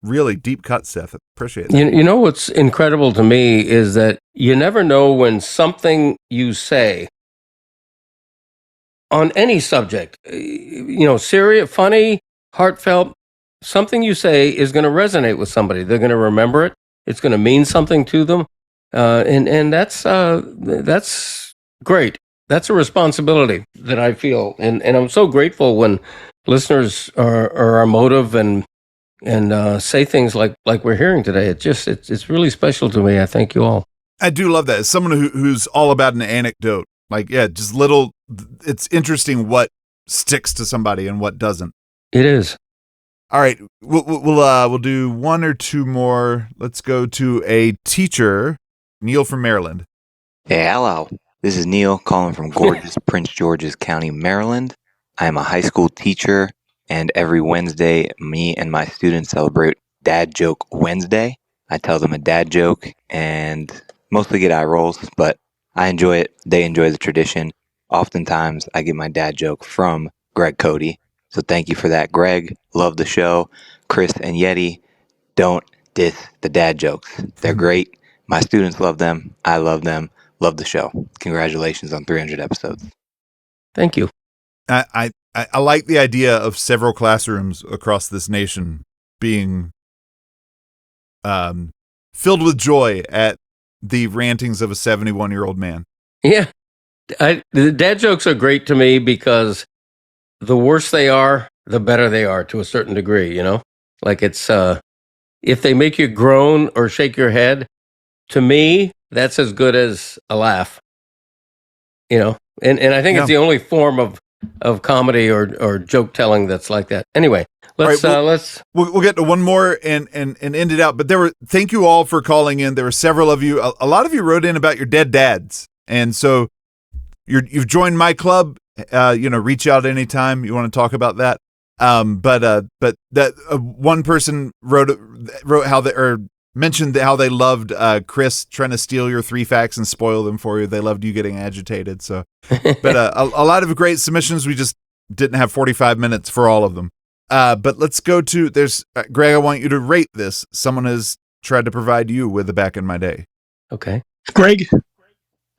really deep cut, Seth. Appreciate it. You know what's incredible to me is that you never know when something you say on any subject, serious, funny, heartfelt, something you say is going to resonate with somebody. They're going to remember it. It's going to mean something to them, and that's great. That's a responsibility that I feel, and I'm so grateful when listeners are emotive and say things like we're hearing today. It's really special to me. I thank you all. I do love that. As someone who's all about an anecdote, just little. It's interesting what sticks to somebody and what doesn't. It is. All right, we'll do one or two more. Let's go to a teacher, Neil from Maryland. Hey, hello. This is Neil calling from gorgeous Prince George's County, Maryland. I am a high school teacher, and every Wednesday, me and my students celebrate Dad Joke Wednesday. I tell them a dad joke and mostly get eye rolls, but I enjoy it. They enjoy the tradition. Oftentimes, I get my dad joke from Greg Cote. So thank you for that, Greg. Love the show. Chris and Yeti, don't diss the dad jokes. They're great. My students love them. I love them. Love the show. Congratulations on 300 episodes. Thank you. I like the idea of several classrooms across this nation being filled with joy at the rantings of a 71-year-old man. Yeah. The dad jokes are great to me because the worse they are, the better they are to a certain degree, Like it's, if they make you groan or shake your head, to me, that's as good as a laugh, And I think it's the only form of comedy or joke telling that's like that. Anyway, let's we'll get to one more and end it out. But thank you all for calling in. There were several of you. A lot of you wrote in about your dead dads, and so you've joined my club. Reach out anytime you want to talk about that. But that one person wrote how mentioned how they loved Chris trying to steal your 3 facts and spoil them for you. They loved you getting agitated. So, but a lot of great submissions. We just didn't have 45 minutes for all of them. But let's go to Greg. I want you to rate this. Someone has tried to provide you with a back in my day. Okay, Greg,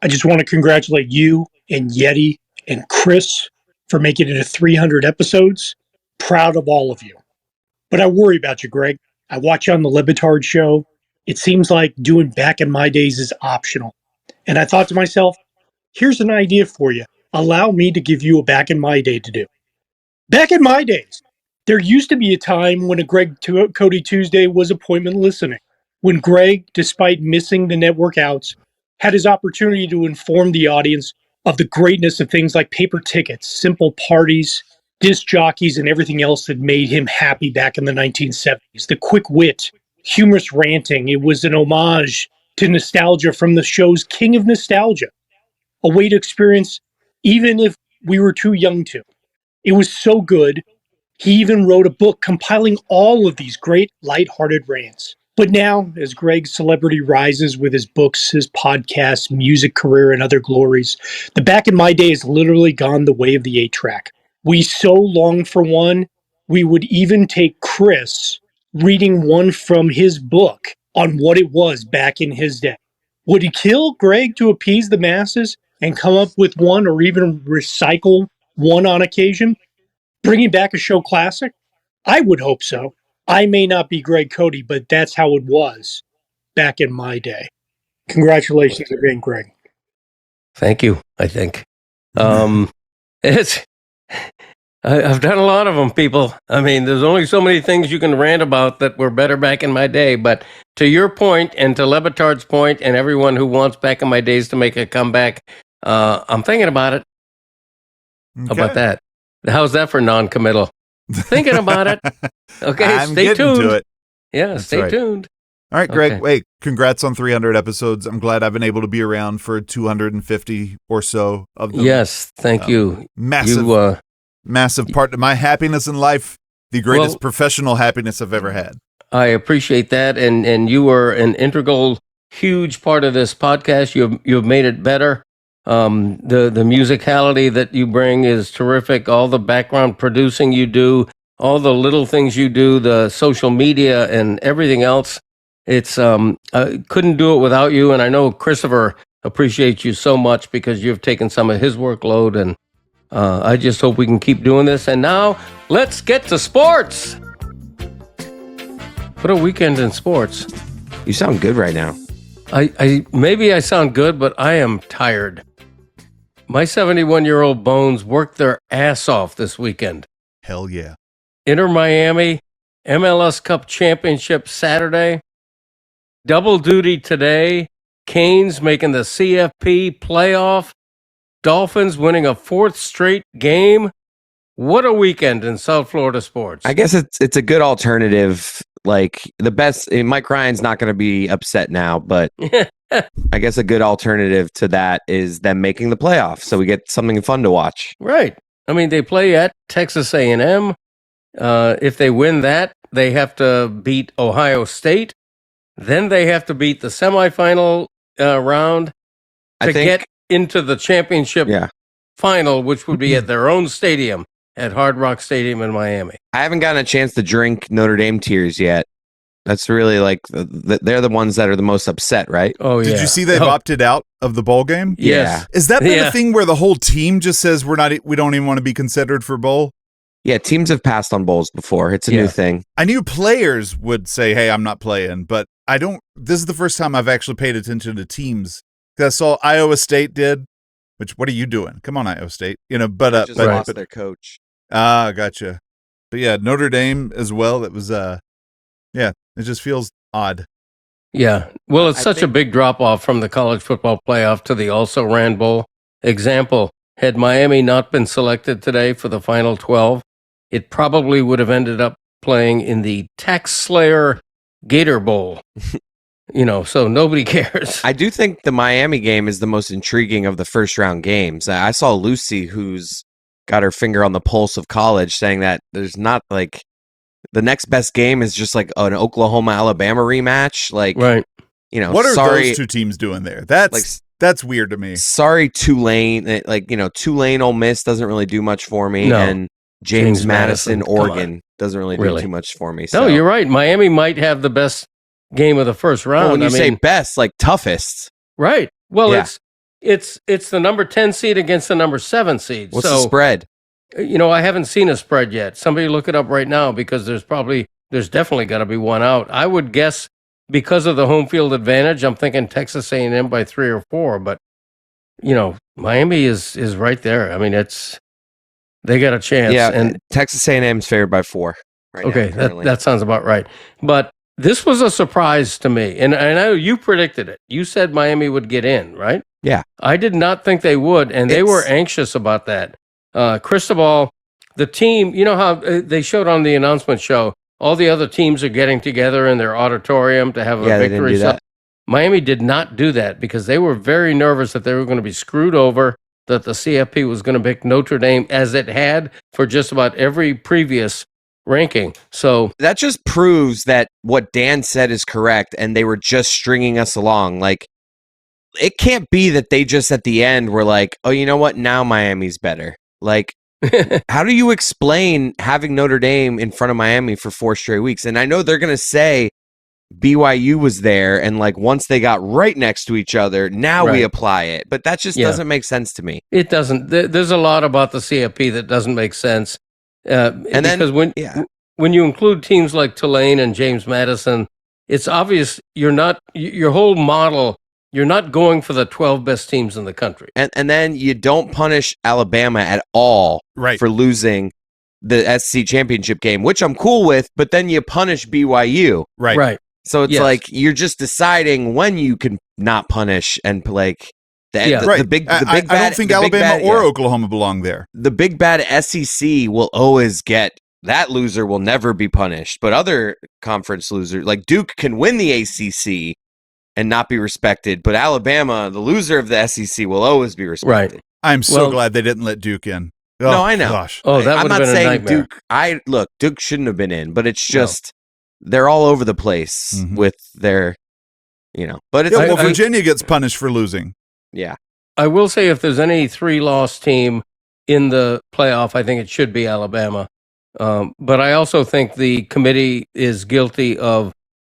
I just want to congratulate you and Yeti and Chris for making it to 300 episodes. Proud of all of you. But I worry about you, Greg. I watch you on the Le Batard show. It seems like doing back in my days is optional. And I thought to myself, here's an idea for you. Allow me to give you a back in my day to do. Back in my days, there used to be a time when a Greg Cote Tuesday was appointment listening. When Greg, despite missing the network outs, had his opportunity to inform the audience of the greatness of things like paper tickets, simple parties, disc jockeys, and everything else that made him happy back in the 1970s. The quick wit, humorous ranting, it was an homage to nostalgia from the show's King of Nostalgia, a way to experience even if we were too young to. It was so good, he even wrote a book compiling all of these great lighthearted rants. But now, as Greg's celebrity rises with his books, his podcasts, music career, and other glories, the back in my day has literally gone the way of the 8-track. We so longed for one, we would even take Chris reading one from his book on what it was back in his day. Would he kill Greg to appease the masses and come up with one or even recycle one on occasion? Bringing back a show classic? I would hope so. I may not be Greg Cote, but that's how it was back in my day. Congratulations again, Greg. Thank you, I think. It's I've done a lot of them, people. I mean, there's only so many things you can rant about that were better back in my day. But to your point, and to Le Batard's point, and everyone who wants back in my days to make a comeback, I'm thinking about it. How about that? How's that for non-committal? Thinking about it. Okay, I'm stay getting tuned. to it. Yeah, That's stay right. tuned. All right, Greg. Okay. Wait, congrats on 300 episodes. I'm glad I've been able to be around for 250 or so of them. Yes, thank you. Massive, massive part of my happiness in life. The greatest professional happiness I've ever had. I appreciate that, and you were an integral, huge part of this podcast. You've made it better. The musicality that you bring is terrific. All the background producing you do, all the little things you do, the social media and everything else. It's I couldn't do it without you, and I know Christopher appreciates you so much because you've taken some of his workload, and I just hope we can keep doing this. And now let's get to sports. What a weekend in sports. You sound good right now. I maybe I sound good, but I am tired. My 71-year-old bones worked their ass off this weekend. Hell yeah. Inter Miami, MLS Cup Championship Saturday. Double duty today. Canes making the CFP playoff. Dolphins winning a fourth straight game. What a weekend in South Florida sports. I guess it's a good alternative. Like the best, Mike Ryan's not going to be upset now, but I guess a good alternative to that is them making the playoffs, so we get something fun to watch. Right. I mean, they play at Texas A&M. If they win that, they have to beat Ohio State. Then they have to beat the semifinal round to get into the championship final, which would be at their own stadium at Hard Rock Stadium in Miami. I haven't gotten a chance to drink Notre Dame tears yet. That's really like they're the ones that are the most upset, right? Oh yeah. Did you see they've opted out of the bowl game? Yes. Is that been a thing where the whole team just says we don't even want to be considered for bowl? Yeah, teams have passed on bowls before. It's a new thing. I knew players would say, "Hey, I'm not playing," but I don't. This is the first time I've actually paid attention to teams. Because I saw Iowa State did. Which, what are you doing? Come on, Iowa State. But just lost their coach. Gotcha. But yeah, Notre Dame as well. That was it just feels odd. Yeah. Well, it's such a big drop off from the college football playoff to the also ran bowl. Example, had Miami not been selected today for the final 12, it probably would have ended up playing in the Tax Slayer Gator Bowl. So nobody cares. I do think the Miami game is the most intriguing of the first round games. I saw Lucy, who's got her finger on the pulse of college, saying that there's not like the next best game is just like an Oklahoma-Alabama rematch. Like, right. What are those two teams doing there? That's weird to me. Sorry, Tulane. Tulane, Ole Miss doesn't really do much for me. No. And James Madison, Oregon doesn't really do too much for me. So. No, you're right. Miami might have the best game of the first round. Well, when you say best, like toughest. Right. Well, it's the number 10 seed against the number 7 seed. What's the spread? I haven't seen a spread yet. Somebody look it up right now because there's definitely got to be one out. I would guess because of the home field advantage, I'm thinking Texas A&M by 3 or 4, but Miami is right there. I mean, they got a chance. Yeah, and Texas A&M is favored by 4. Okay, that sounds about right. But this was a surprise to me, and I know you predicted it. You said Miami would get in, right? Yeah. I did not think they would, and they were anxious about that. Cristobal, the team, you know how they showed on the announcement show, all the other teams are getting together in their auditorium to have a victory. They didn't do that. Miami did not do that because they were very nervous that they were going to be screwed over, that the CFP was going to pick Notre Dame as it had for just about every previous ranking. So that just proves that what Dan said is correct, and they were just stringing us along. Like, it can't be that they just at the end were like, oh, you know what? Now Miami's better. Like, how do you explain having Notre Dame in front of Miami for 4 straight weeks? And I know they're going to say BYU was there, and like once they got right next to each other, now we apply it. But that just doesn't make sense to me. It doesn't. There's a lot about the CFP that doesn't make sense. And because when you include teams like Tulane and James Madison, it's obvious your whole model, you're not going for the 12 best teams in the country. And then you don't punish Alabama at all for losing the SEC championship game, which I'm cool with, but then you punish BYU. Right. So it's like you're just deciding when you can not punish and like the big bad. I don't think Alabama or Oklahoma belong there. The big bad SEC will always get that loser will never be punished, but other conference losers like Duke can win the ACC and not be respected, but Alabama, the loser of the SEC, will always be respected. Right. I'm so glad they didn't let Duke in. Oh, no, I know. Gosh. Oh, that I'm would have not been a saying nightmare. Duke. Duke shouldn't have been in, but it's just they're all over the place with their, But it's Virginia gets punished for losing. Yeah. I will say if there's any 3-loss team in the playoff, I think it should be Alabama. But I also think the committee is guilty of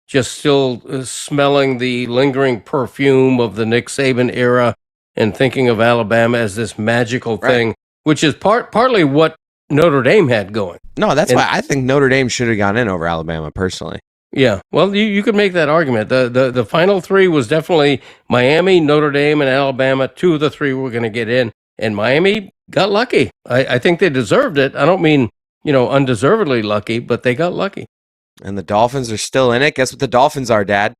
just still smelling the lingering perfume of the Nick Saban era and thinking of Alabama as this magical thing, which is partly what Notre Dame had going. No, that's why I think Notre Dame should have gone in over Alabama personally. Yeah, well, you could make that argument. The final three was definitely Miami, Notre Dame, and Alabama. 2 of the 3 were going to get in, and Miami got lucky. I think they deserved it. I don't mean, undeservedly lucky, but they got lucky. And the Dolphins are still in it. Guess what the Dolphins are, Dad?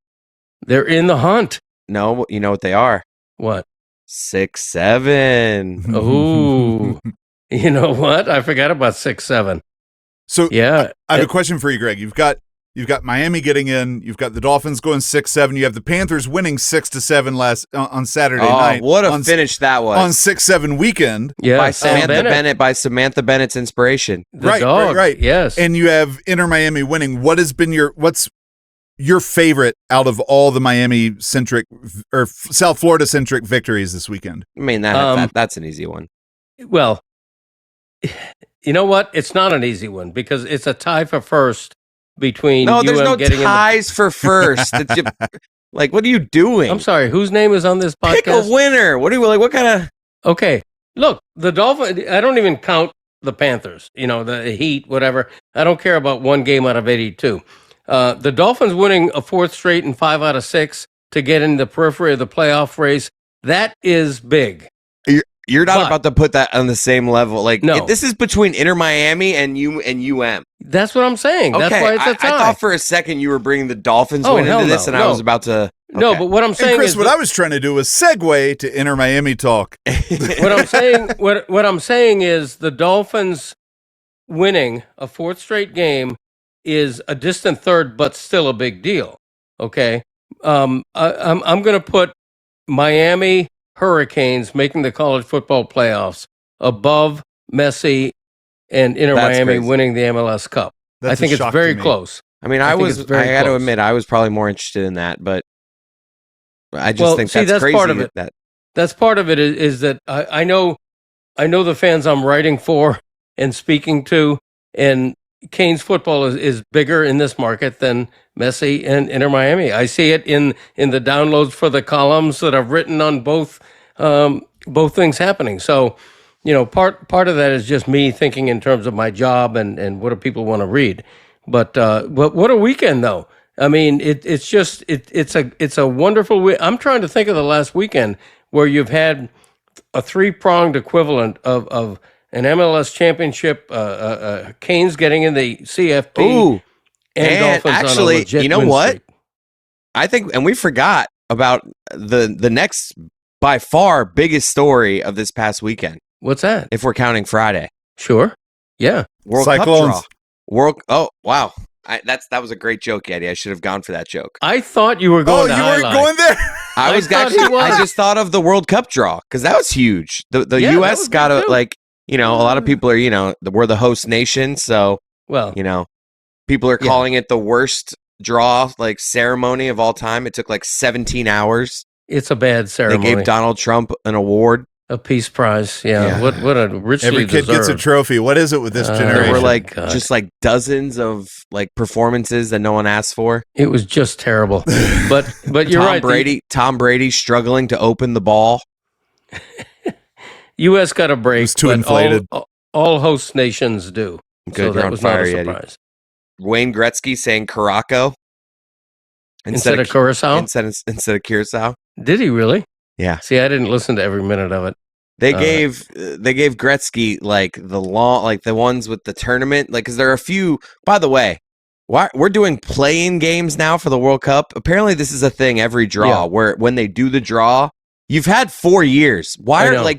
They're in the hunt. No, you know what they are? What? 6-7. Ooh. You know what? I forgot about 6-7. So yeah, I have a question for you, Greg. You've got Miami getting in. You've got the Dolphins going 6-7. You have the Panthers winning 6-7 on Saturday night. What a finish that was on 6-7 weekend. Yeah, by Samantha Bennett. By Samantha Bennett's inspiration. Right. Yes. And you have Inter Miami winning. What's your favorite out of all the Miami centric or South Florida centric victories this weekend? I mean that's an easy one. Well, you know what? It's not an easy one because it's a tie for first between. No, there's no getting ties for first. Like, what are you doing? I'm sorry. Whose name is on this podcast? Pick a winner. What are you like? What kind of? Okay, look, the Dolphins. I don't even count the Panthers. The Heat, whatever. I don't care about one game out of 82. The Dolphins winning a 4th straight and 5 out of 6 to get in the periphery of the playoff race. That is big. You're not about to put that on the same level. Like, no. This is between Inter Miami and UM. That's what I'm saying. Okay, that's why it's a tie. I thought for a second you were bringing the Dolphins win into this, and I was about to. Okay. No, but what I'm saying Chris, is, what I was trying to do was segue to Inter Miami talk. What I'm saying is the Dolphins winning a 4th straight game is a distant third, but still a big deal. Okay, I'm going to put Miami Hurricanes making the college football playoffs above Messi and Inter Miami winning the MLS Cup. I think it's very close. I mean, I got to admit, I was probably more interested in that, but I just think that's crazy. Part of it. That's part of it is that I know the fans I'm writing for and speaking to, and Canes football is bigger in this market than Messi and Inter Miami. I see it in the downloads for the columns that I've written on both things happening. So, part of that is just me thinking in terms of my job and what do people want to read. But what a weekend though. I mean, it's a wonderful week. I'm trying to think of the last weekend where you've had a 3-pronged equivalent of an MLS championship, Canes getting in the CFP, and Dolphins actually, on a legit you know win what? streak. I think, and we forgot about the next, by far, biggest story of this past weekend. What's that? If we're counting Friday. Sure. Yeah. World Cyclones. Cup draw. Oh, wow. That was a great joke, Eddie. I should have gone for that joke. I thought you were going to highlight. Oh, you were going there? I just thought of the World Cup draw because that was huge. The U.S. got a a lot of people are, we're the host nation. So, people are calling it the worst draw, ceremony of all time. It took 17 hours. It's a bad ceremony. They gave Donald Trump an award. A peace prize. Yeah. What a richly Every kid deserved. gets a trophy. What is it with this generation? There were just dozens of performances that no one asked for. It was just terrible. But you're right. Tom Brady struggling to open the ball. U.S. got a break. It was too inflated. All host nations do. Good, So you're that on was fire, not a Yeti. surprise. Wayne Gretzky saying Caraco Instead of Curacao? Instead of Curacao. Did he really? Yeah. See, I didn't listen to every minute of it. They gave Gretzky like the ones with the tournament, like because there are a few. By the way, we're doing play-in games now for the World Cup. Apparently, this is a thing every draw where when they do the draw, you've had 4 years. Why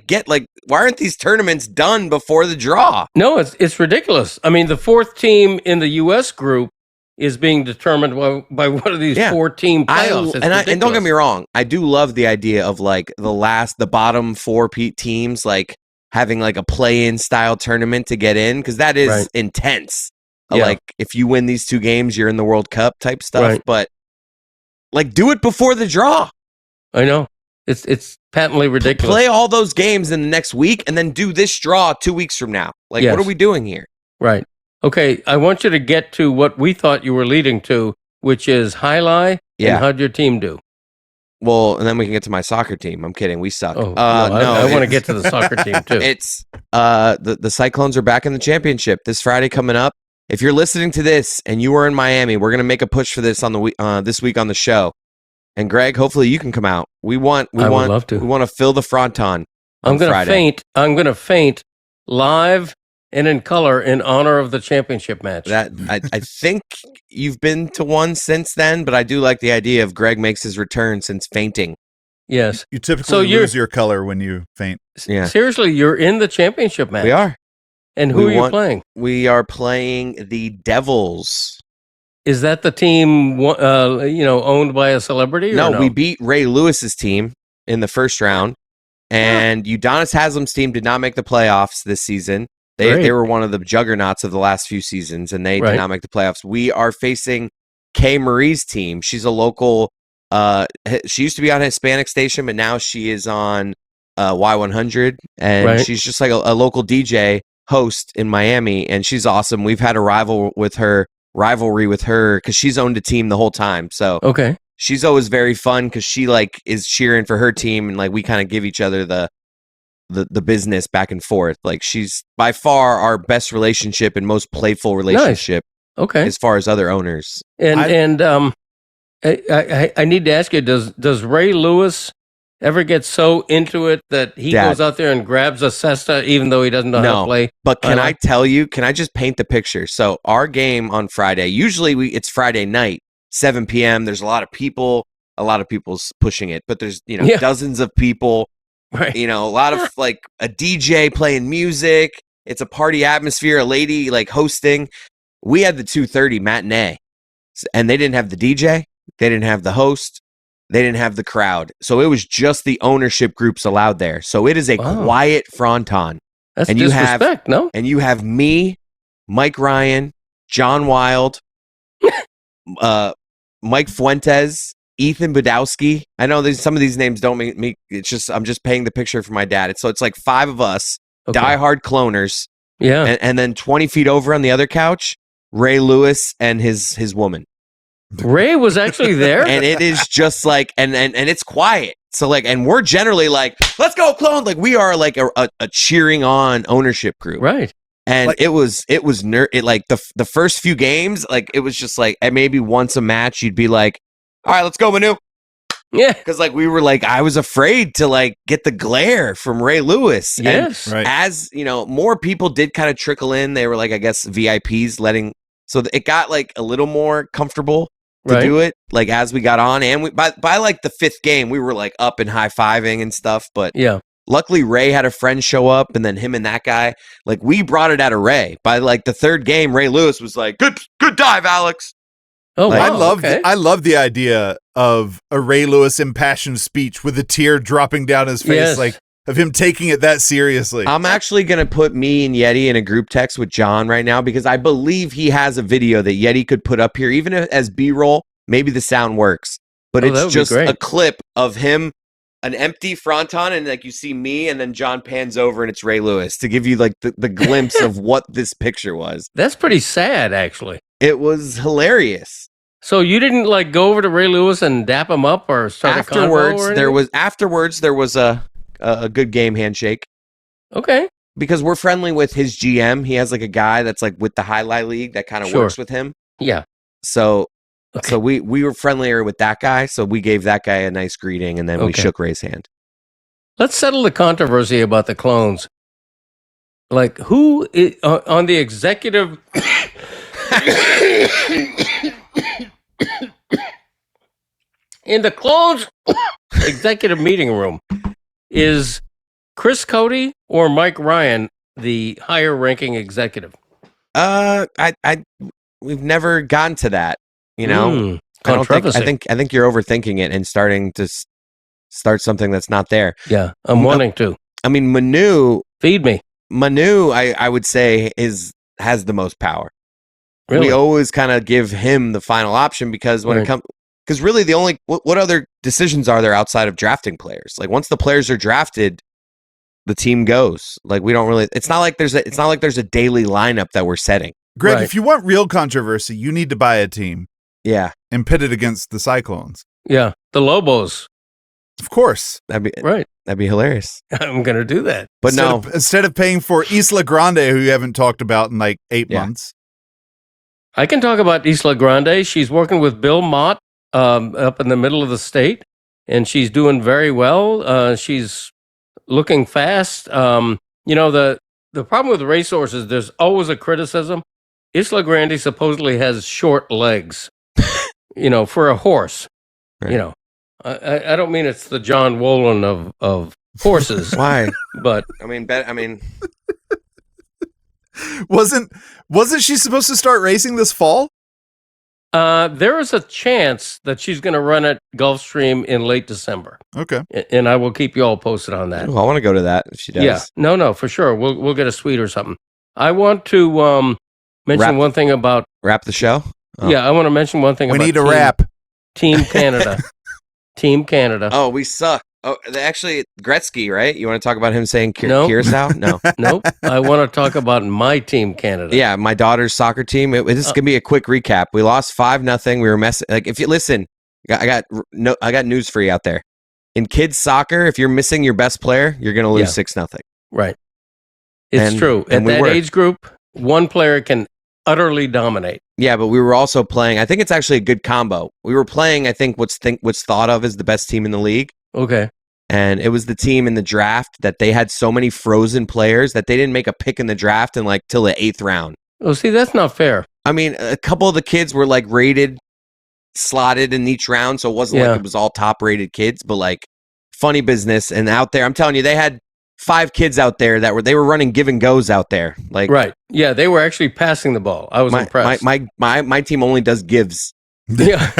aren't these tournaments done before the draw? No, it's ridiculous. I mean, the fourth team in the U.S. group is being determined by one of these 4-team playoffs. And don't get me wrong, I do love the idea of like the bottom 4 teams like having like a play-in style tournament to get in because that is intense. Yeah. Like if you win these 2 games, you're in the World Cup type stuff. Right. But like do it before the draw. I know it's patently ridiculous. Play all those games in the next week and then do this draw 2 weeks from now. Like what are we doing here? Right. Okay, I want you to get to what we thought you were leading to, which is highlight. Yeah. And how'd your team do? Well, and then we can get to my soccer team. I'm kidding. We suck. Oh, I want to get to the soccer team too. It's the Cyclones are back in the championship this Friday coming up. If you're listening to this and you are in Miami, we're gonna make a push for this on the this week on the show. And Greg, hopefully you can come out. We would love to. We want to fill the fronton. I'm gonna Friday. faint. I'm gonna faint live and in color in honor of the championship match. That I think you've been to one since then, but I do like the idea of Greg makes his return since fainting. Yes. You typically lose your color when you faint. Yeah. Seriously, you're in the championship match. We are. And who are you playing? We are playing the Devils. Is that the team owned by a celebrity? No, we beat Ray Lewis's team in the first round. And Udonis Haslam's team did not make the playoffs this season. They were one of the juggernauts of the last few seasons, and they did not make the playoffs. We are facing Kay Marie's team. She's a local. She used to be on a Hispanic station, but now she is on Y100, and she's just like a local DJ host in Miami, and she's awesome. We've had a rivalry with her because she's owned a team the whole time. So she's always very fun because she like is cheering for her team, and like we kind of give each other the business back and forth. Like she's by far our best relationship and most playful relationship. Nice. Okay. As far as other owners. I need to ask you, does Ray Lewis ever get so into it that he goes out there and grabs a cesta even though he doesn't know how to play? But can I just paint the picture? So our game on Friday, usually it's Friday night, 7 p.m. There's a lot of people's pushing it, but there's dozens of people. Right. A lot of like a DJ playing music. It's a party atmosphere, a lady like hosting. We had the 2:30 matinee and they didn't have the DJ. They didn't have the host. They didn't have the crowd. So it was just the ownership groups allowed there. So it is a quiet fronton. That's and disrespect, no? And you have me, Mike Ryan, John Wild, Mike Fuentes, Ethan Budowski. I know some of these names don't make me. It's just I'm just painting the picture for my dad. It's like 5 of us, diehard cloners. Yeah, and then 20 feet over on the other couch, Ray Lewis and his woman. Ray was actually there, and it is just like and it's quiet. So like, and we're generally like, let's go clone. Like we are like a cheering on ownership group, right? And like, it was like the first few games, like it was just like maybe once a match you'd be like, all right, let's go, Manu. Yeah. Because like we were like, I was afraid to like get the glare from Ray Lewis. Yes. And as more people did kind of trickle in. They were like, I guess VIPs so it got like a little more comfortable to do it. Like as we got on, and by like the 5th game, we were like up and high-fiving and stuff. But luckily Ray had a friend show up, and then him and that guy, like we brought it out of Ray. By like the 3rd game, Ray Lewis was like, good dive, Alex. Oh, like, wow. I love the idea of a Ray Lewis impassioned speech with a tear dropping down his face, like of him taking it that seriously. I'm actually going to put me and Yeti in a group text with John right now because I believe he has a video that Yeti could put up here, even as B-roll. Maybe the sound works, but it's just a clip of him, an empty fronton, and like you see me, and then John pans over and it's Ray Lewis to give you like the glimpse of what this picture was. That's pretty sad, actually. It was hilarious. So you didn't like go over to Ray Lewis and dap him up or start afterwards? A convo or There was a good game handshake. Okay. because we're friendly with his GM. He has like a guy that's like with the highlight league that kind of Sure. works with him. Yeah. So we were friendlier with that guy. So we gave that guy a nice greeting, and then we Okay. shook Ray's hand. Let's settle the controversy about the clones. Like, who is, on the executive... in the clones executive meeting room, is Chris Cote or Mike Ryan the higher ranking executive? We've never gotten to that, you know. Controversy. I think you're overthinking it and starting to start something that's not there. Yeah, I'm wanting to. I mean, Manu, feed me. Manu, I would say has the most power. Really? We always kind of give him the final option because when it comes, because really the only what other decisions are there outside of drafting players? Like once the players are drafted, the team goes. Like we don't really. It's not like there's a daily lineup that we're setting. Greg, if you want real controversy, you need to buy a team. Yeah. And pit it against the Cyclones. Yeah. The Lobos. Of course. That'd be right. That'd be hilarious. I'm going to do that. But instead of paying for Isla Grande, who you haven't talked about in like 8 months. I can talk about Isla Grande. She's working with Bill Mott up in the middle of the state, and she's doing very well. She's looking fast. You know, the problem with racehorses, there's always a criticism. Isla Grande supposedly has short legs, you know, for a horse. Right. You know, I don't mean it's the John Wolin of horses. Why? But I mean, wasn't she supposed to start racing this fall? There is a chance that she's going to run at Gulfstream in late December. Okay. And I will keep you all posted on that. Ooh, I want to go to that if she does. Yeah. No, for sure. We'll get a suite or something. I want to mention one thing about... Wrap the show? Oh. Yeah, I want to mention one thing we about... need a wrap. Team Canada. Team Canada. Oh, we suck. Oh, actually, Gretzky, right? You want to talk about him saying No. Curacao? No. Nope. I want to talk about my Team Canada. Yeah, my daughter's soccer team. This is gonna be a quick recap. We lost 5-0. We were messing. Like, if you listen, I got news for you out there. In kids soccer, if you're missing your best player, you're gonna lose 6-0. Right. It's true. At that age group, one player can utterly dominate. Yeah, but we were also playing. I think it's actually a good combo. We were playing. I think what's thought of as the best team in the league. Okay. And it was the team in the draft that they had so many frozen players that they didn't make a pick in the draft in like till the 8th round. Oh, see, that's not fair. I mean, a couple of the kids were like rated, slotted in each round, so it wasn't like it was all top rated kids, but like funny business. And out there, I'm telling you, they had 5 kids out there that were running give and goes out there. Like right. Yeah, they were actually passing the ball. I was impressed. My team only does gives. Yeah.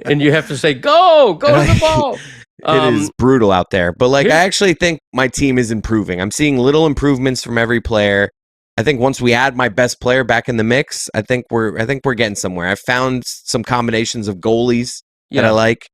And you have to say, go to the ball. It is brutal out there. But like I actually think my team is improving. I'm seeing little improvements from every player. I think once we add my best player back in the mix, I think we're getting somewhere. I've found some combinations of goalies that I like.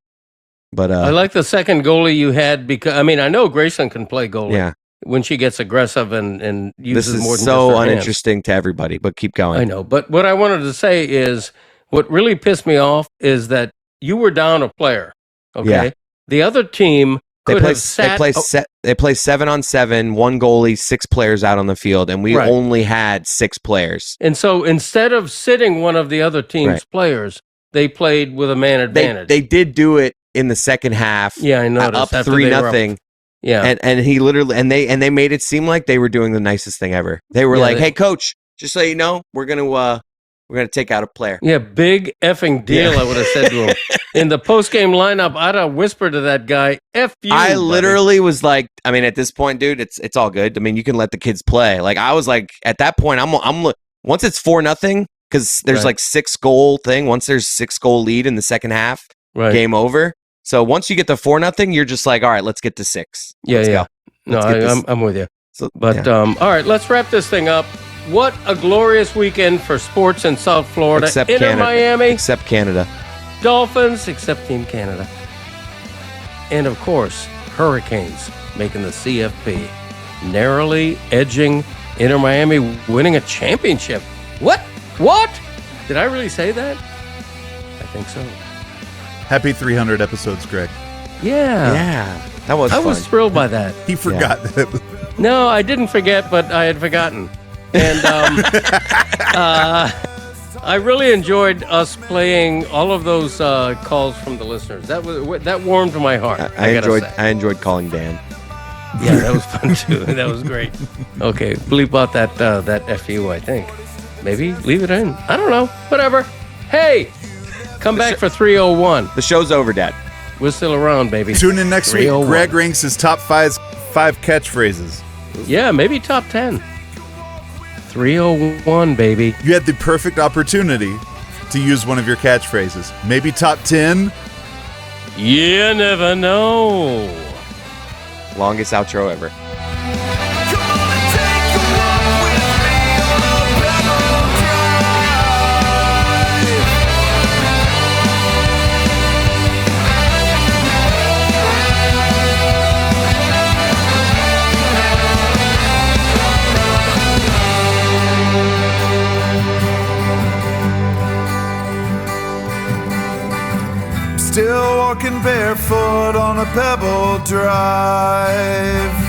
But I like the second goalie you had because I mean I know Grayson can play goalie. Yeah. When she gets aggressive and uses this is more than so just her uninteresting to everybody, but keep going. hands. I know, but what I wanted to say is what really pissed me off is that you were down a player. Okay, Yeah. The other team They could play, have sat. they play 7-on-7, 1 goalie, 6 players out on the field, and we Right. only had 6 players. And so instead of sitting one of the other team's players, they played with a man advantage. They did do it in the second half. Yeah, I noticed. Up After 3-0. Yeah. And he literally and they made it seem like they were doing the nicest thing ever. They were like, "Hey coach, just so you know, we're going to take out a player." Yeah, big effing deal, I would have said to him. In the post-game lineup, I'd have whispered to that guy, F you, I buddy." literally was like, I mean, at this point, dude, it's all good. I mean, you can let the kids play. Like I was like, at that point, I'm once it's 4-0 because there's like 6 goal thing. Once there's 6 goal lead in the second half, game over. So once you get to 4-0, you're just like, all right, let's get to 6. Let's go. No, Let's get this- I'm with you. So, But all right, let's wrap this thing up. What a glorious weekend for sports in South Florida. Except Inter Canada. Miami. Except Canada. Dolphins, except Team Canada. And of course, Hurricanes making the CFP. Narrowly edging Inter Miami winning a championship. What? Did I really say that? I think so. Happy 300 episodes, Greg. Yeah. Yeah. That was I fun. was thrilled by that. He forgot that. No, I didn't forget, but I had forgotten. And I really enjoyed us playing all of those calls from the listeners. That warmed my heart. I enjoyed calling Dan. Yeah, that was fun too. That was great. Okay, bleep out that FU, I think. Maybe leave it in. I don't know. Whatever. Hey, come back for 301. The show's over, Dad. We're still around, baby. Tune in next week. 301. Greg ranks his top five catchphrases. Yeah, maybe top 10. 301, baby. You had the perfect opportunity to use one of your catchphrases. Maybe top 10. You never know. Longest outro ever. Still walking barefoot on a pebble drive.